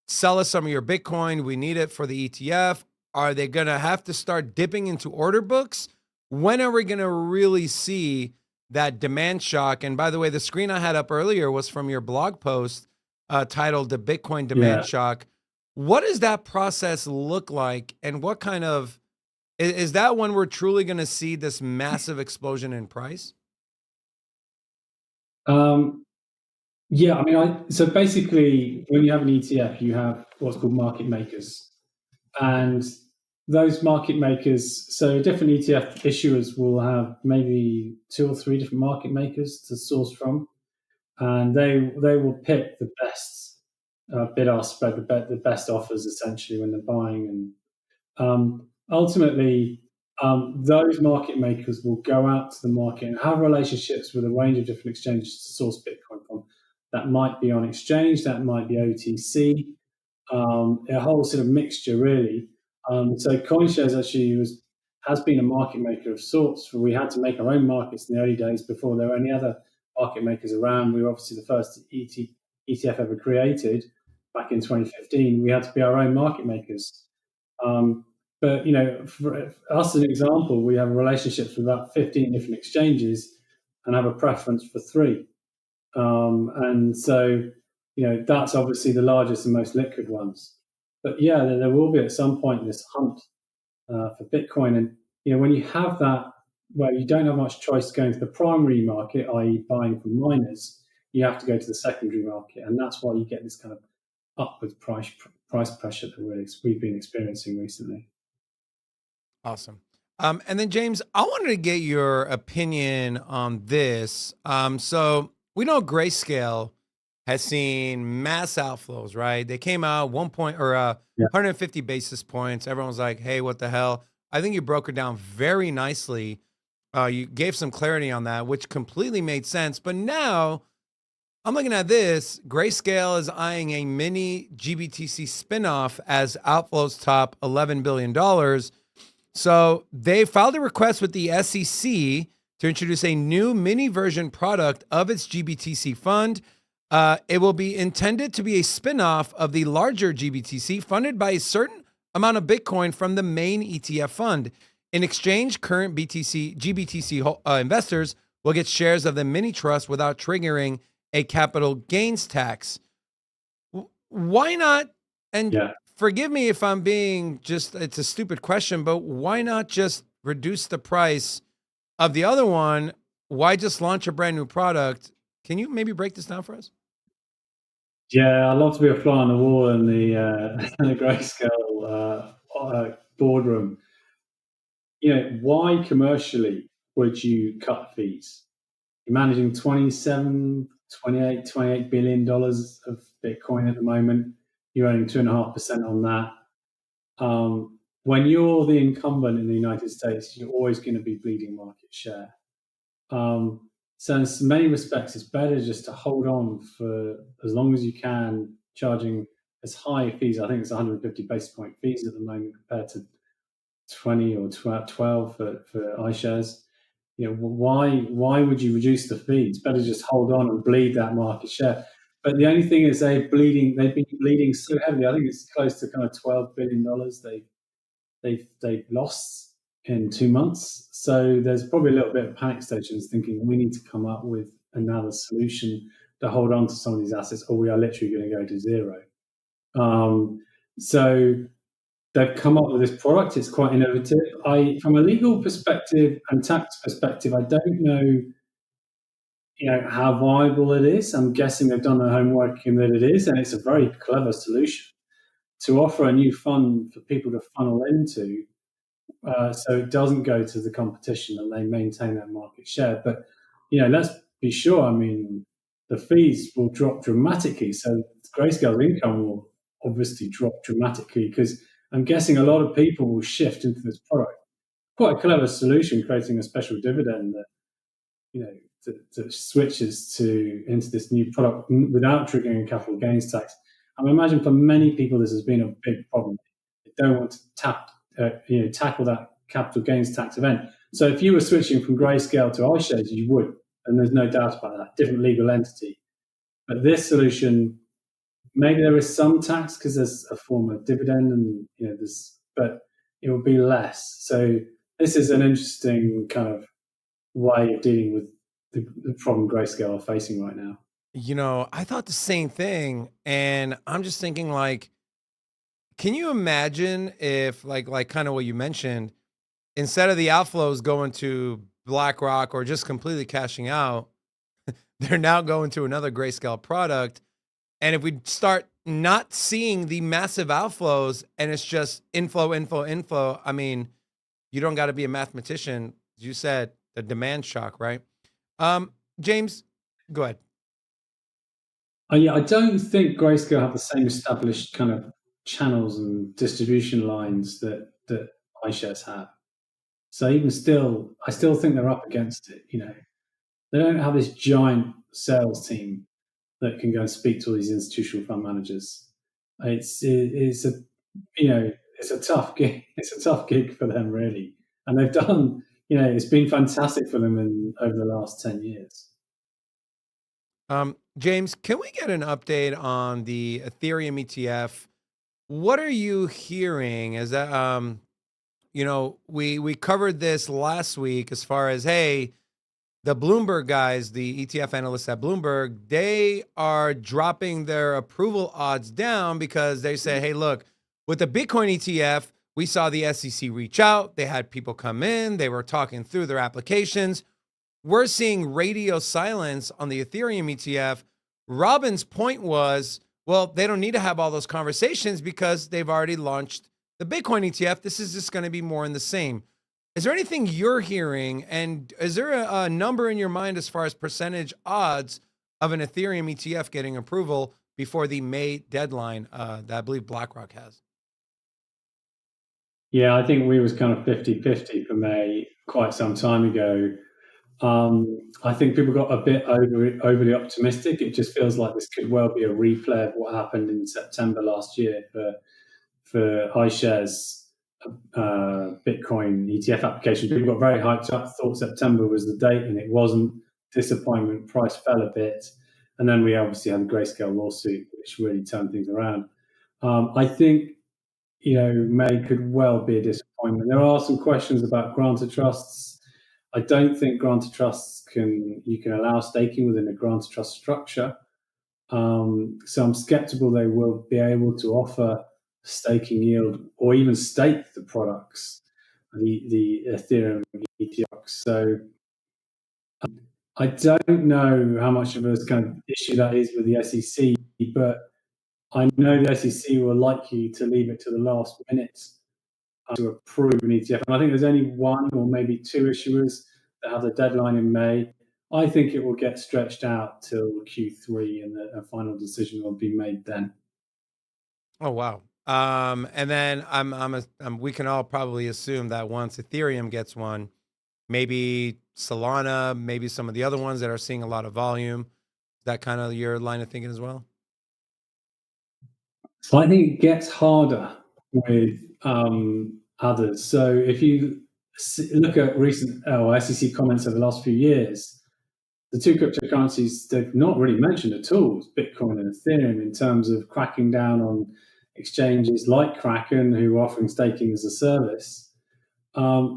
sell us some of your Bitcoin, we need it for the ETF? Are they going to have to start dipping into order books? When are we going to really see that demand shock? And by the way, the screen I had up earlier was from your blog post titled The Bitcoin Demand Shock. What does that process look like? And what kind of, is that when we're truly going to see this massive explosion in price? Yeah, so basically when you have an ETF, you have what's called market makers. And those market makers, so different ETF issuers will have maybe 2 or 3 different market makers to source from. And they will pick the best bid-ask spread, the best offers essentially when they're buying. And ultimately, those market makers will go out to the market and have relationships with a range of different exchanges to source Bitcoin from. That might be on exchange, that might be OTC, a whole sort of mixture really. So Coinshares actually has been a market maker of sorts. We had to make our own markets in the early days before there were any other market makers around. We were obviously the first ETF ever created back in 2015. We had to be our own market makers. But, for us, an example, we have relationships with about 15 different exchanges and have a preference for 3. And so, that's obviously the largest and most liquid ones. But yeah, there will be at some point this hunt for Bitcoin. And, when you have that, where you don't have much choice going to the primary market, i.e. buying from miners, you have to go to the secondary market. And that's why you get this kind of upward price pressure that we've been experiencing recently. Awesome. And then James, I wanted to get your opinion on this. So we know Grayscale has seen mass outflows, right? They came out 150 basis points. Everyone's like, hey, what the hell? I think you broke it down very nicely. You gave some clarity on that, which completely made sense. But now I'm looking at this. Grayscale is eyeing a mini GBTC spinoff as outflows top $11 billion. So they filed a request with the SEC to introduce a new mini version product of its GBTC fund. It will be intended to be a spinoff of the larger GBTC funded by a certain amount of Bitcoin from the main ETF fund. In exchange, current GBTC investors will get shares of the mini trust without triggering a capital gains tax. Why not? And forgive me if I'm being it's a stupid question, but why not just reduce the price of the other one? Why just launch a brand new product? Can you maybe break this down for us? Yeah, I'd love to be a fly on the wall in the the Grayscale boardroom. Why commercially would you cut fees? You're managing $28 billion of Bitcoin at the moment. You're earning 2.5% on that. When you're the incumbent in the United States, you're always going to be bleeding market share. So in many respects, it's better just to hold on for as long as you can, charging as high fees. I think it's 150 basis point fees at the moment compared to 20 or 12 for iShares. Why would you reduce the fee? It's better just hold on and bleed that market share. But the only thing is they've been bleeding so heavily. I think it's close to kind of $12 billion they've lost in 2 months. So there's probably a little bit of panic stations thinking we need to come up with another solution to hold on to some of these assets, or we are literally going to go to zero. So they've come up with this product. It's quite innovative. From a legal perspective and tax perspective, I don't know, how viable it is. I'm guessing they've done their homework and that it is, and it's a very clever solution to offer a new fund for people to funnel into, so it doesn't go to the competition and they maintain that market share. But let's be sure. I mean, the fees will drop dramatically, so Grayscale's income will obviously drop dramatically because I'm guessing a lot of people will shift into this product. Quite a clever solution, creating a special dividend that that switches into this new product without triggering a capital gains tax. I imagine for many people this has been a big problem. They don't want to tackle that capital gains tax event. So if you were switching from Grayscale to iShares, you would, and there's no doubt about that. Different legal entity, but this solution, maybe there is some tax because there's a form of dividend, and but it will be less. So this is an interesting kind of way of dealing with the problem Grayscale are facing right now. I thought the same thing, and I'm just thinking, can you imagine if, like kind of what you mentioned, instead of the outflows going to BlackRock or just completely cashing out, they're now going to another Grayscale product, and if we start not seeing the massive outflows and it's just inflow, I mean, you don't got to be a mathematician. As you said, the demand shock, right? James, go ahead. Yeah, I don't think Grayscale have the same established kind of channels and distribution lines that iShares have. So even still, I still think they're up against it. They don't have this giant sales team that can go and speak to all these institutional fund managers. It's a tough gig. It's a tough gig for them, really. And they've done, it's been fantastic for them over the last 10 years. James, can we get an update on the Ethereum ETF? What are you hearing? Is that, we covered this last week as far as, hey, the Bloomberg guys, the ETF analysts at Bloomberg, they are dropping their approval odds down because they say, hey, look, with the Bitcoin ETF, we saw the SEC reach out. They had people come in. They were talking through their applications. We're seeing radio silence on the Ethereum ETF. Robin's point was, well, they don't need to have all those conversations because they've already launched the Bitcoin ETF. This is just going to be more in the same. Is there anything you're hearing? And is there a number in your mind as far as percentage odds of an Ethereum ETF getting approval before the May deadline that I believe BlackRock has? Yeah, I think we was kind of 50-50 for May quite some time ago. I think people got a bit overly optimistic. It just feels like this could well be a replay of what happened in September last year for iShares Bitcoin ETF application. People got very hyped up, thought September was the date, and it wasn't. Disappointment, price fell a bit, and then we obviously had the Grayscale lawsuit, which really turned things around. I think May could well be a disappointment. There are some questions about grantor trusts. I don't think grantor trusts you can allow staking within a grantor trust structure. So I'm skeptical they will be able to offer staking yield or even stake the products, the Ethereum ETF. So I don't know how much of a kind of issue that is with the SEC, but I know the SEC will like you to leave it to the last minute to approve an ETF. And I think there's only one or maybe two issuers that have the deadline in May. I think it will get stretched out till Q3 and a final decision will be made then. Oh, wow. And then we can all probably assume that once Ethereum gets one, maybe Solana, maybe some of the other ones that are seeing a lot of volume. Is that kind of your line of thinking as well? So I think it gets harder with others. So if you look at recent SEC comments over the last few years, the two cryptocurrencies they've not really mentioned at all, Bitcoin and Ethereum, in terms of cracking down on exchanges like Kraken, who are offering staking as a service.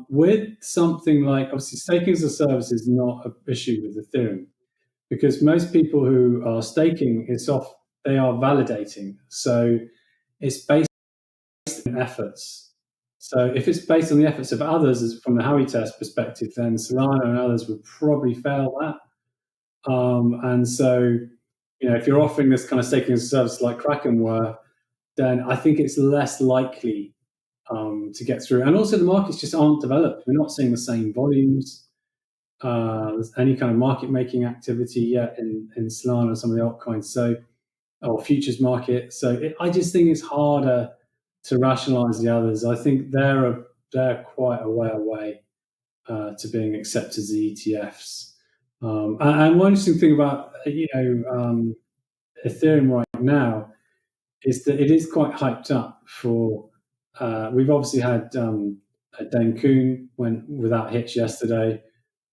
With something like, obviously, staking as a service is not an issue with Ethereum because most people who are staking they are validating. So it's based on efforts. So if it's based on the efforts of others, from the Howey test perspective, then Solana and others would probably fail that. And so, if you're offering this kind of staking as a service like Kraken were, then I think it's less likely to get through. And also the markets just aren't developed. We're not seeing the same volumes, any kind of market making activity yet in Solana or some of the altcoins, or futures market. So I just think it's harder to rationalize the others. I think they're quite a way away to being accepted as the ETFs. And one interesting thing about Ethereum right now is that it is quite hyped up for. We've obviously had Dane Kuhn went without hitch yesterday,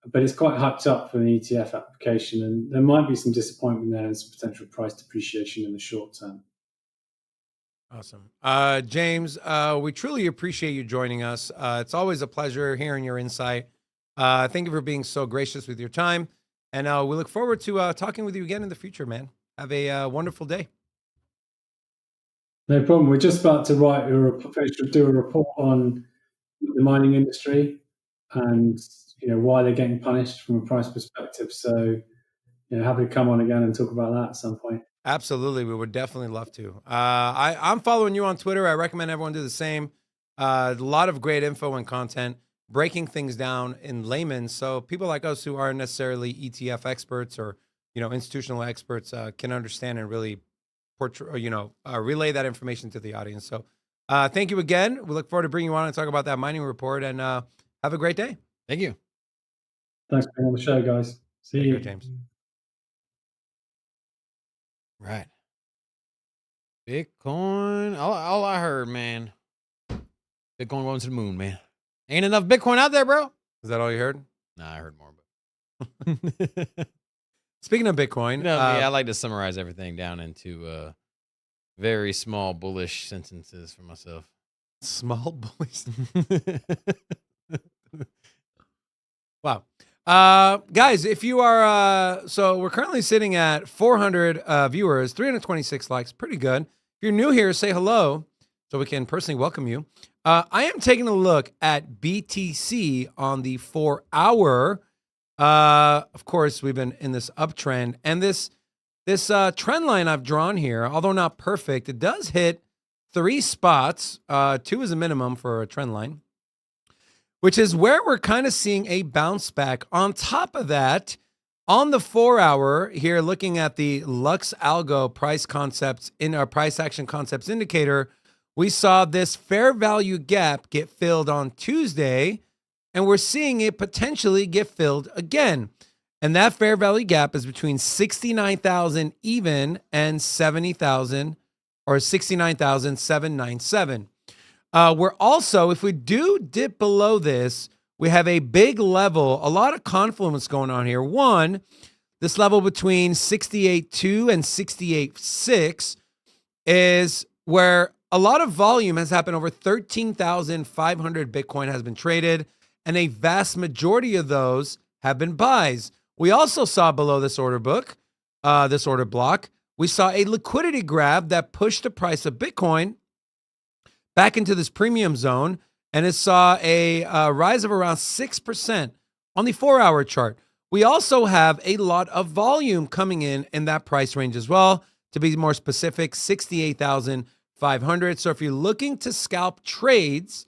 but it's quite hyped up for an ETF application, and there might be some disappointment there and some potential price depreciation in the short term. Awesome. James, we truly appreciate you joining us. It's always a pleasure hearing your insight. Thank you for being so gracious with your time, and we look forward to talking with you again in the future, man. Have a wonderful day. No problem. We're just about to do a report on the mining industry and why they're getting punished from a price perspective. So, happy to come on again and talk about that at some point. Absolutely, we would definitely love to. I'm following you on Twitter. I recommend everyone do the same. A lot of great info and content, breaking things down in layman, so people like us who aren't necessarily ETF experts or institutional experts can understand and really relay that information to the audience. So thank you again. We look forward to bringing you on and talk about that mining report, and have a great day. Thank you. Thanks for being on the show, guys. See you, James. Right. Bitcoin. All I heard, man. Bitcoin going to the moon, man. Ain't enough Bitcoin out there, bro. Is that all you heard? Nah, I heard more. But Speaking of Bitcoin, I like to summarize everything down into very small bullish sentences for myself. Small bullish. Wow. Guys, if you are, so we're currently sitting at 400 viewers, 326 likes, pretty good. If you're new here, say hello so we can personally welcome you. I am taking a look at BTC on the 4-hour. Of course, we've been in this uptrend, and this trend line I've drawn here, although not perfect, it does hit 3 spots. 2 is a minimum for a trend line, which is where we're kind of seeing a bounce back. On top of that, on the 4-hour here, looking at the Lux Algo price concepts in our price action concepts indicator, we saw this fair value gap get filled on Tuesday and we're seeing it potentially get filled again. And that fair value gap is between 69,000 even and 70,000 or 69,797. We're also, if we do dip below this, we have a big level, a lot of confluence going on here. One, this level between 68.2 and 68.6 is where a lot of volume has happened. Over 13,500 Bitcoin has been traded, and a vast majority of those have been buys. We also saw below this order book, this order block, we saw a liquidity grab that pushed the price of Bitcoin back into this premium zone, and it saw a rise of around 6% on the 4-hour chart. We also have a lot of volume coming in that price range as well. To be more specific, 68,500. So if you're looking to scalp trades,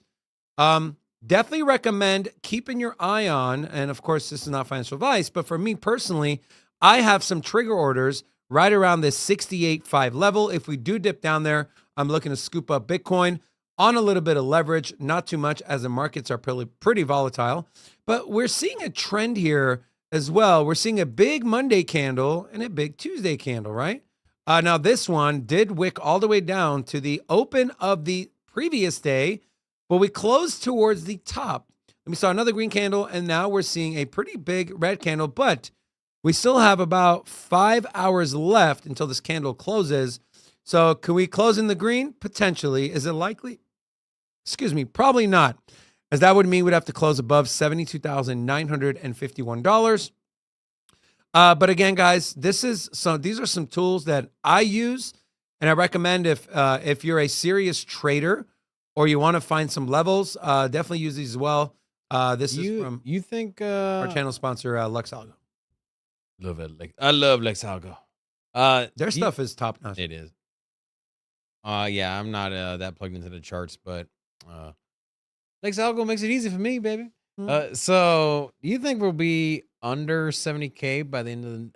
definitely recommend keeping your eye on, and of course, this is not financial advice, but for me personally, I have some trigger orders right around this 68.5 level. If we do dip down there, I'm looking to scoop up Bitcoin on a little bit of leverage, not too much as the markets are pretty volatile. But we're seeing a trend here as well. We're seeing a big Monday candle and a big Tuesday candle, right? Now, this one did wick all the way down to the open of the previous day, but we closed towards the top. And we saw another green candle, and now we're seeing a pretty big red candle, but we still have about 5 hours left until this candle closes. So can we close in the green? Potentially. Is it likely? Excuse me, probably not, as that would mean we'd have to close above $72,951. But again, guys, these are some tools that I use, and I recommend if you're a serious trader or you want to find some levels, definitely use these as well. This is from our channel sponsor, LuxAlgo. Love it. I love LuxAlgo. Their stuff is top notch. It is. Yeah, I'm not that plugged into the charts, but LuxAlgo makes it easy for me, baby. So do you think we'll be under 70K by the end of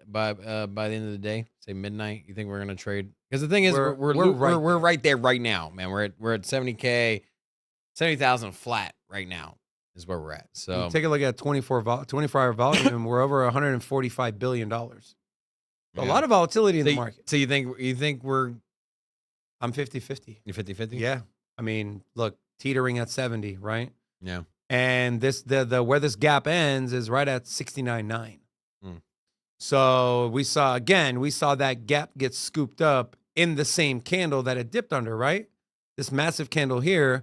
the day, say midnight? You think we're gonna trade? Because the thing is, we're right there right now, man. We're at 70K, 70,000 flat right now is where we're at. So take a look at 24-hour volume. We're over $145 billion. A lot of volatility in the market. So you think we're? I'm 50-50. You're 50-50? Yeah. I mean, look, teetering at 70, right? Yeah. And the where this gap ends is right at 69.9. So we saw that gap get scooped up in the same candle that it dipped under, right? This massive candle here,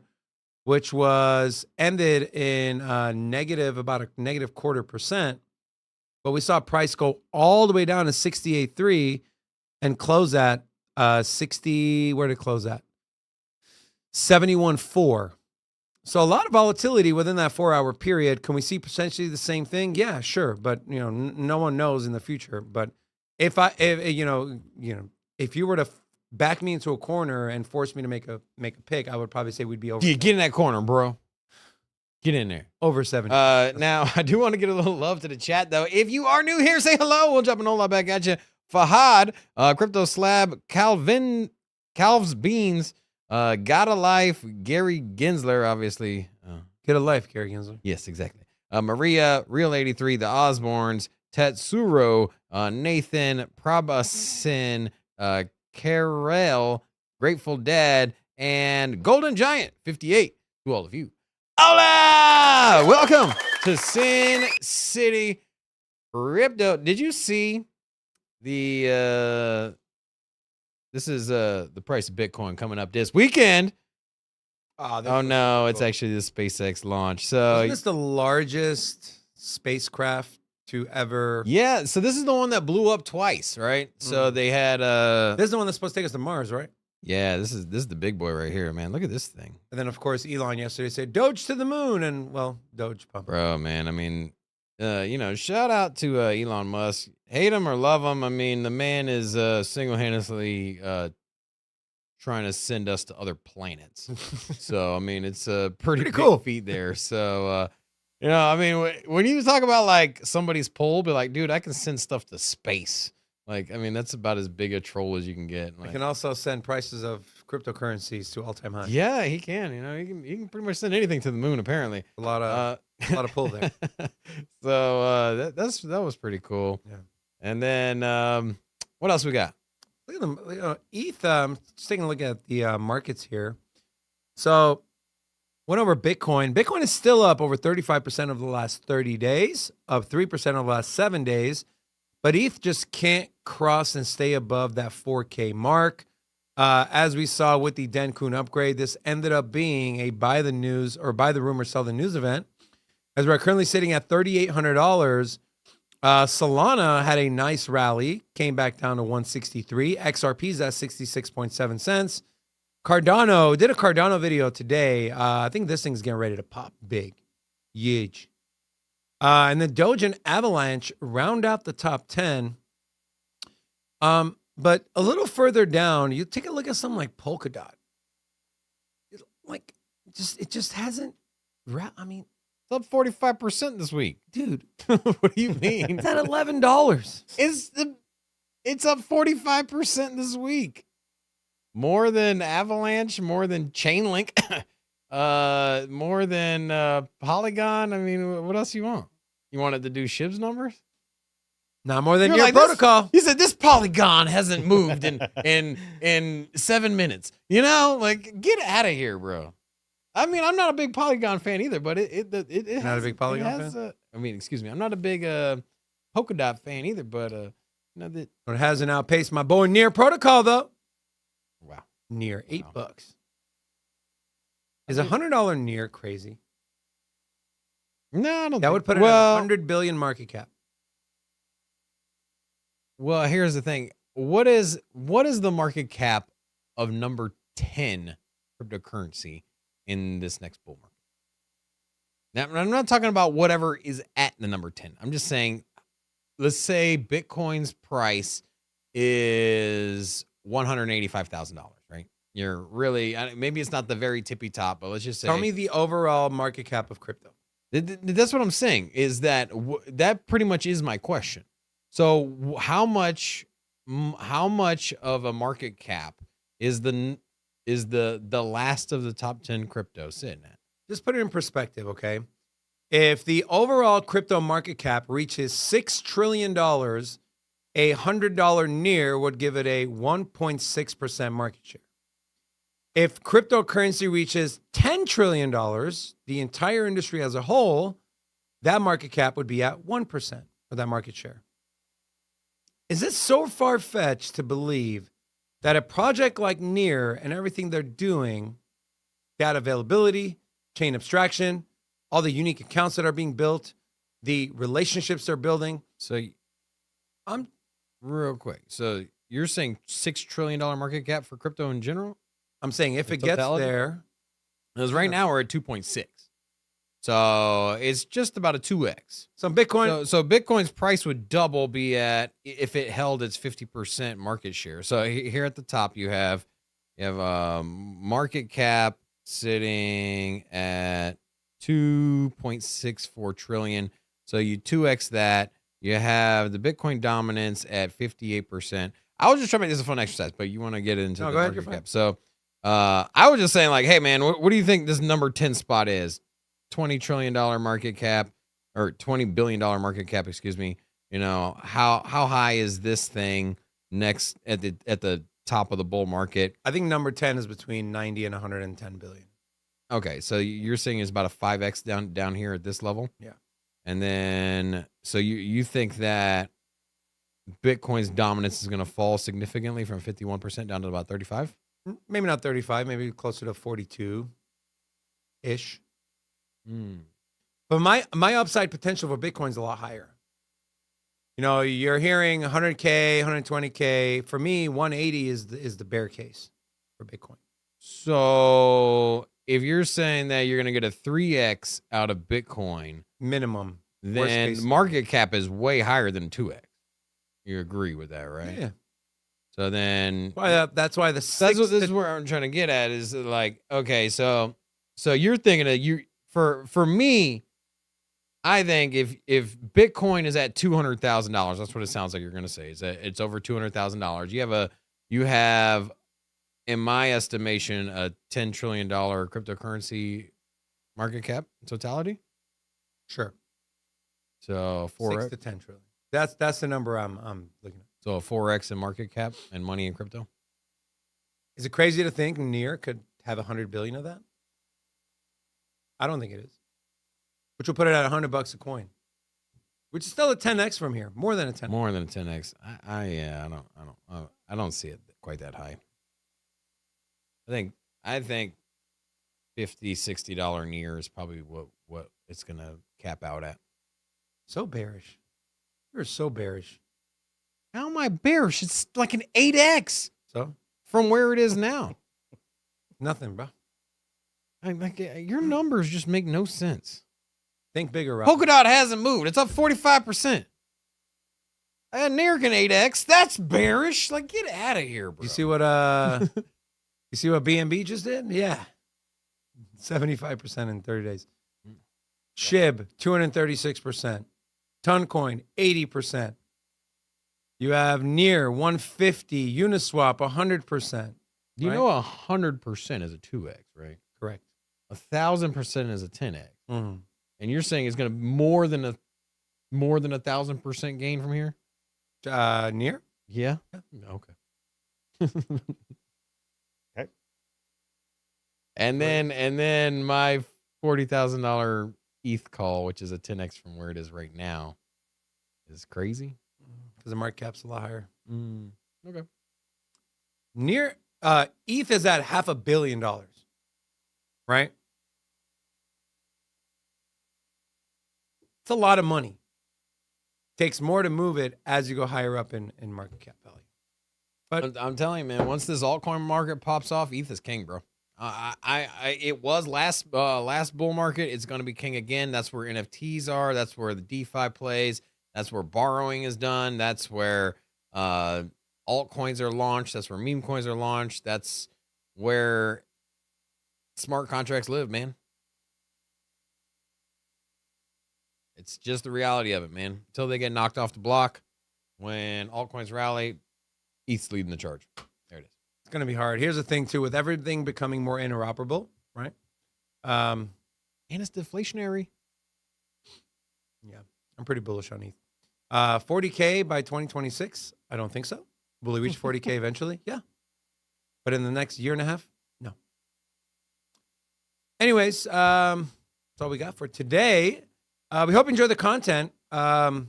which was ended in about a negative 0.25%. But we saw price go all the way down to 68.3 and close at 60. Where did it close at? 71.4. So a lot of volatility within that 4-hour period. Can we see potentially the same thing? Yeah, sure. But no one knows in the future. But if you were to back me into a corner and force me to make a pick, I would probably say we'd be over. Yeah, get in that corner, bro. Get in there. Over 70. Now I do want to get a little love to the chat though. If you are new here, say hello. We'll jump an hola back at you. Fahad, Crypto Slab, Calv's Beans, Got a Life, Gary Gensler, obviously. Get a life, Gary Gensler. Yes, exactly. Maria, Real 83, The Osbournes, Tetsuro, Nathan, Prabasin, Karel, Grateful Dead, and Golden Giant 58. To all of you. Hola! Welcome to Sin City Crypto. Did you see this is the price of Bitcoin coming up this weekend? Oh no, it's actually the SpaceX launch. So isn't this the largest spacecraft to ever? Yeah, so this is the one that blew up twice, right? So they had this is the one that's supposed to take us to Mars, right? Yeah, this is the big boy right here, man. Look at this thing. And then of course Elon yesterday said Doge to the moon, and well, Doge pump. Bro, man, I mean, shout out to Elon Musk. Hate him or love him, I mean, the man is single-handedly trying to send us to other planets. So, I mean, it's a pretty cool feat there. So, I mean, when you talk about like somebody's pull, be like, dude, I can send stuff to space. Like, I mean, that's about as big a troll as you can get. Like, I can also send prices of cryptocurrencies to all-time high. Yeah, he can. He can pretty much send anything to the moon, apparently. A lot of A lot of pull there. So that was pretty cool. Yeah. And then what else we got? Look at them. ETH, just taking a look at the markets here. So went over Bitcoin. Bitcoin is still up over 35% over the last 30 days, up 3% over the last 7 days. But ETH just can't cross and stay above that 4K mark. As we saw with the Denkun upgrade, this ended up being a buy the news or buy the rumor, sell the news event. As we're currently sitting at $3,800. Solana had a nice rally, came back down to 163. XRP's at 66.7 cents. Cardano did a Cardano video today. I think this thing's getting ready to pop big. Huge. And then Doge and Avalanche round out the top 10. But a little further down, you take a look at something like Polkadot. It just hasn't. I mean, It's up 45% this week. dude, What do you mean? it's at $11. It's up 45% this week. More than Avalanche, more than Chainlink, more than Polygon. I mean, what else you want? You wanted to do SHIB's numbers? Not more than You're your like, this- protocol. You said this Polygon hasn't moved in 7 minutes. You know, like, get out of here, bro. I mean, I'm not a big Polygon fan either, but it Not has, a big Polygon it has, I mean, excuse me, I'm not a big Polkadot fan either, but you know that. It hasn't outpaced my boy Near Protocol though. Wow. Near $8. Wow. Is $100 Near crazy? No, I don't. That would put it at 100 billion market cap. Well, here's the thing. What is the market cap of number 10 cryptocurrency in this next bull market? Now, I'm not talking about whatever is at the number 10. I'm just saying, let's say Bitcoin's price is $185,000, right? You're really, maybe it's not the very tippy top, but let's just say. Tell me the overall market cap of crypto. That's what I'm saying, is that that pretty much is my question. So how much of a market cap is the last of the top 10 crypto sitting at? Just put it in perspective, okay? If the overall crypto market cap reaches $6 trillion, a $100 Near would give it a 1.6% market share. If cryptocurrency reaches $10 trillion, the entire industry as a whole, that market cap would be at 1% of that market share. Is it so far-fetched to believe that a project like Near and everything they're doing, data availability, chain abstraction, all the unique accounts that are being built, the relationships they're building? So I'm real quick. So you're saying $6 trillion market cap for crypto in general? I'm saying if The it gets totality? there, Because right now we're at 2.6. So it's just about a 2x. some Bitcoin. So Bitcoin's price would double be at if it held its 50% market share. So here at the top you have market cap sitting at 2.64 trillion. So you 2x that. You have the Bitcoin dominance at 58%. I was just trying to make this a fun exercise, but you want to get into the go ahead, market you're cap. So I was just saying, like, hey man, what do you think this number 10 spot is? $20 trillion market cap, or $20 billion market cap, excuse me. You know, how high is this thing next at the top of the bull market? I think number 10 is between 90 and 110 billion. Okay, so you're saying it's about a 5x down here at this level? Yeah. And then so you think that Bitcoin's dominance is going to fall significantly from 51% down to about 35? Maybe not 35, maybe closer to 42-ish. But my upside potential for Bitcoin is a lot higher. You know, you're hearing 100K, 120K. For me, 180 is the bear case for Bitcoin. So if you're saying that you're going to get a 3x out of Bitcoin, Minimum. Worst then case. market cap is way higher than 2x. You agree with that, right? Yeah. So then That's why this is where I'm trying to get at, is like, okay, so you're thinking that for me, I think if Bitcoin is at $200,000, that's what it sounds like you're going to say, is that it's over $200,000. You have, in my estimation, a $10 trillion cryptocurrency market cap in totality. Sure. So 6 4x. to 10 trillion. That's the number I'm looking at. So a 4x in market cap and money in crypto. Is it crazy to think Near could have 100 billion of that? I don't think it is. Which will put it at $100 a coin, which is still a 10x from here, more than a 10x. More than a 10x. I don't see it quite that high. I think $50, $60 Near is probably what it's gonna cap out at. So bearish. You're so bearish. How am I bearish? It's like an 8x So from where it is now. nothing, bro. Your numbers just make no sense. Think bigger, Rob. Polkadot hasn't moved. It's up 45%. Near can 8x. That's bearish. Like, get out of here, bro. You see what BNB just did? Yeah. 75% in 30 days. SHIB, 236%. Toncoin, 80%. You have Near, 150. Uniswap, 100%. You right? know 100% is a 2x, right? Correct. 1,000% is a 10x. Mm-hmm. And you're saying it's going to more than a 1,000% gain from here? Near? Yeah. Okay. Okay. And then my $40,000 ETH call, which is a 10x from where it is right now, is crazy. Because the market cap's a lot higher. Okay. Near ETH is at $500 million, right? It's a lot of money. Takes more to move it as you go higher up in market cap value. But I'm telling you, man, once this altcoin market pops off, ETH is king, bro. It was last bull market. It's going to be king again. That's where NFTs are. That's where the DeFi plays. That's where borrowing is done. That's where altcoins are launched. That's where meme coins are launched. That's where smart contracts live, man. It's just the reality of it, man. Until they get knocked off the block, when altcoins rally, ETH's leading the charge. There it is. it's going to be hard. Here's the thing, too. With everything becoming more interoperable, right? And it's deflationary. Yeah, I'm pretty bullish on ETH. 40K by 2026? I don't think so. Will it reach 40K eventually? Yeah. But in the next year and a half? No. Anyways, that's all we got for today. We hope you enjoy the content. If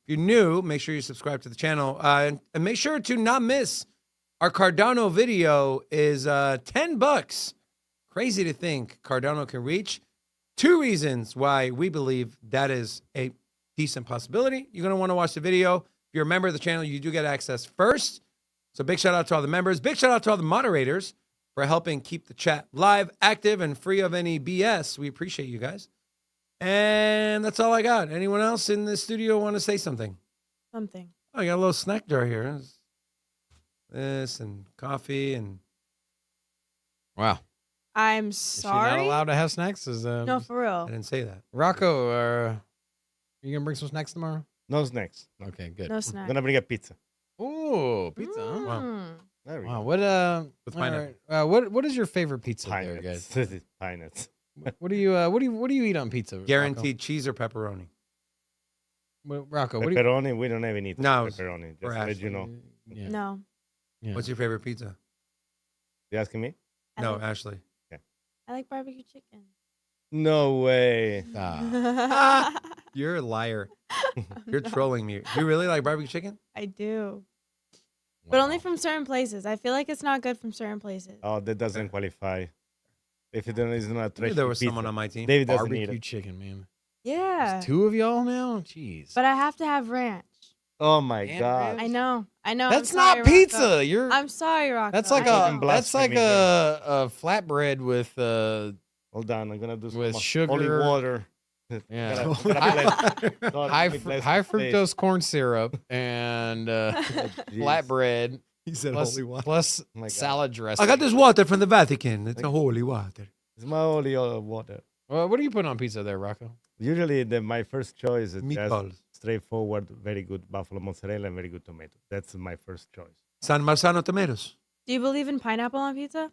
you're new, make sure you subscribe to the channel. And make sure to not miss our Cardano video is $10. Crazy to think Cardano can reach. 2 reasons why we believe that is a decent possibility. You're going to want to watch the video. If you're a member of the channel, you do get access first. So big shout out to all the members. Big shout out to all the moderators for helping keep the chat live, active, and free of any BS. We appreciate you guys. And that's all I got. Anyone else in the studio want to say something? Something. Oh, I got a little snack jar here. This and coffee and... Wow. I'm Is she sorry. not allowed to have snacks? No, for I real. didn't say that. Rocco, are you going to bring some snacks tomorrow? No snacks. Okay, good. No snack. Gonna bring a pizza. Oh, pizza. Huh? Mm. There we Wow. go. What With all pineapple. right. What is your favorite pizza Pine there, nuts. guys? Pine nuts. What do you eat on pizza? Guaranteed cheese or pepperoni. Rocco, what do you Pepperoni, we don't even eat No, it's pepperoni. for Just to let Ashley. you know. Yeah. No. Yeah. What's your favorite pizza? You asking me? I No, like, Ashley. I like barbecue chicken. No way. Ah. You're a liar. You're trolling me. You really like barbecue chicken? I do. But only Wow. from certain places. I feel like it's not good from certain places. Oh, that doesn't qualify. If it is not I knew trash there was pizza. someone on my team. David doesn't eat Barbecue it. chicken, man. Yeah. There's 2 of y'all now? Jeez. But I have to have ranch. Oh my And god. I know. That's I'm not sorry, Rocco. pizza. You're I'm sorry, Rocco. that's like I a know. that's like Blasphemy a flatbread with Hold on, I'm gonna do some With more. sugar. Only water. yeah. Gotta be less- gotta high be less high space. fructose corn syrup and Jeez. flatbread He said plus Oh my God. salad dressing. I got this water from the Vatican. It's a holy water. It's my only water. Well, what are you putting on pizza there, Rocco? Usually, my first choice is just Meatballs. straightforward, very good buffalo mozzarella and very good tomato. That's my first choice. San Marzano tomatoes. Do you believe in pineapple on pizza?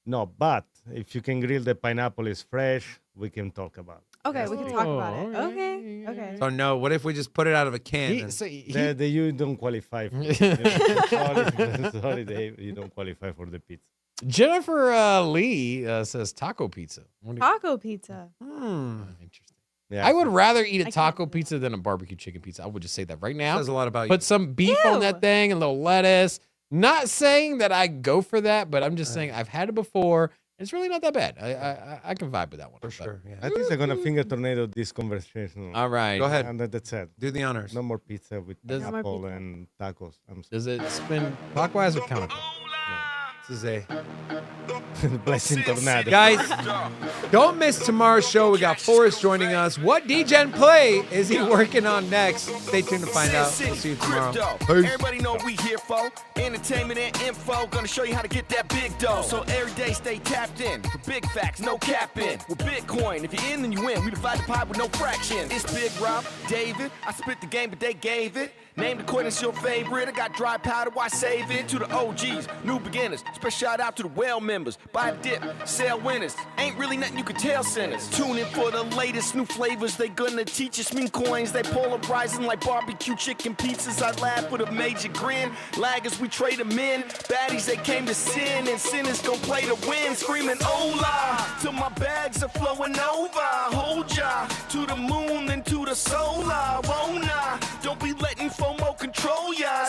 No, but if you can grill the pineapple is fresh, we can talk about. Okay, we can talk about it. Oh, Okay. Okay. So no, what if we just put it out of a can? He, and- so he- You don't qualify for sorry, Dave, you don't qualify for the pizza. Jennifer Lee says taco pizza. What do you- Taco pizza. Interesting. Yeah. I would rather eat a can't taco do that. pizza than a barbecue chicken pizza. I would just say that right now. says a lot about you. Put some beef on Ew. that thing, a little lettuce. Not saying that I go for that, but I'm just saying I've had it before. It's really not that bad. I can vibe with that one. For But- sure. Yeah. I think they're gonna finger tornado this conversation. All right. Go ahead. And that's it. Do the honors. No more pizza with Does- No more apple pizza. and tacos. I'm Does it spin clockwise or counterclockwise? This is a blessing tornado. guys. Don't miss tomorrow's show. We got Forrest joining us. What DGen play is he working on next? Stay tuned to find out. We'll see you tomorrow. Crypto. Everybody know we here for entertainment and info. Gonna show you how to get that big dough. So every day stay tapped in for big facts, no capping. With Bitcoin, if you're in, then you win. We divide the pie with no fraction. It's Big Rob, David. I split the game, but they gave it. Name the coin that's your favorite. I got dry powder, why save it? To the OGs, new beginners. Special shout out to the well members. Buy a dip, sell winners. Ain't really nothing you can tell sinners. Tune in for the latest new flavors. They gonna teach us mean coins. They polarizing like barbecue chicken pizzas. I laugh with a major grin. Laggers, we trade them in. Baddies, they came to sin. And sinners gon' play to win. Screaming, hola, till my bags are flowing over. Hold ya to the moon and to the solar. Won't I? Don't be letting FOMO control ya.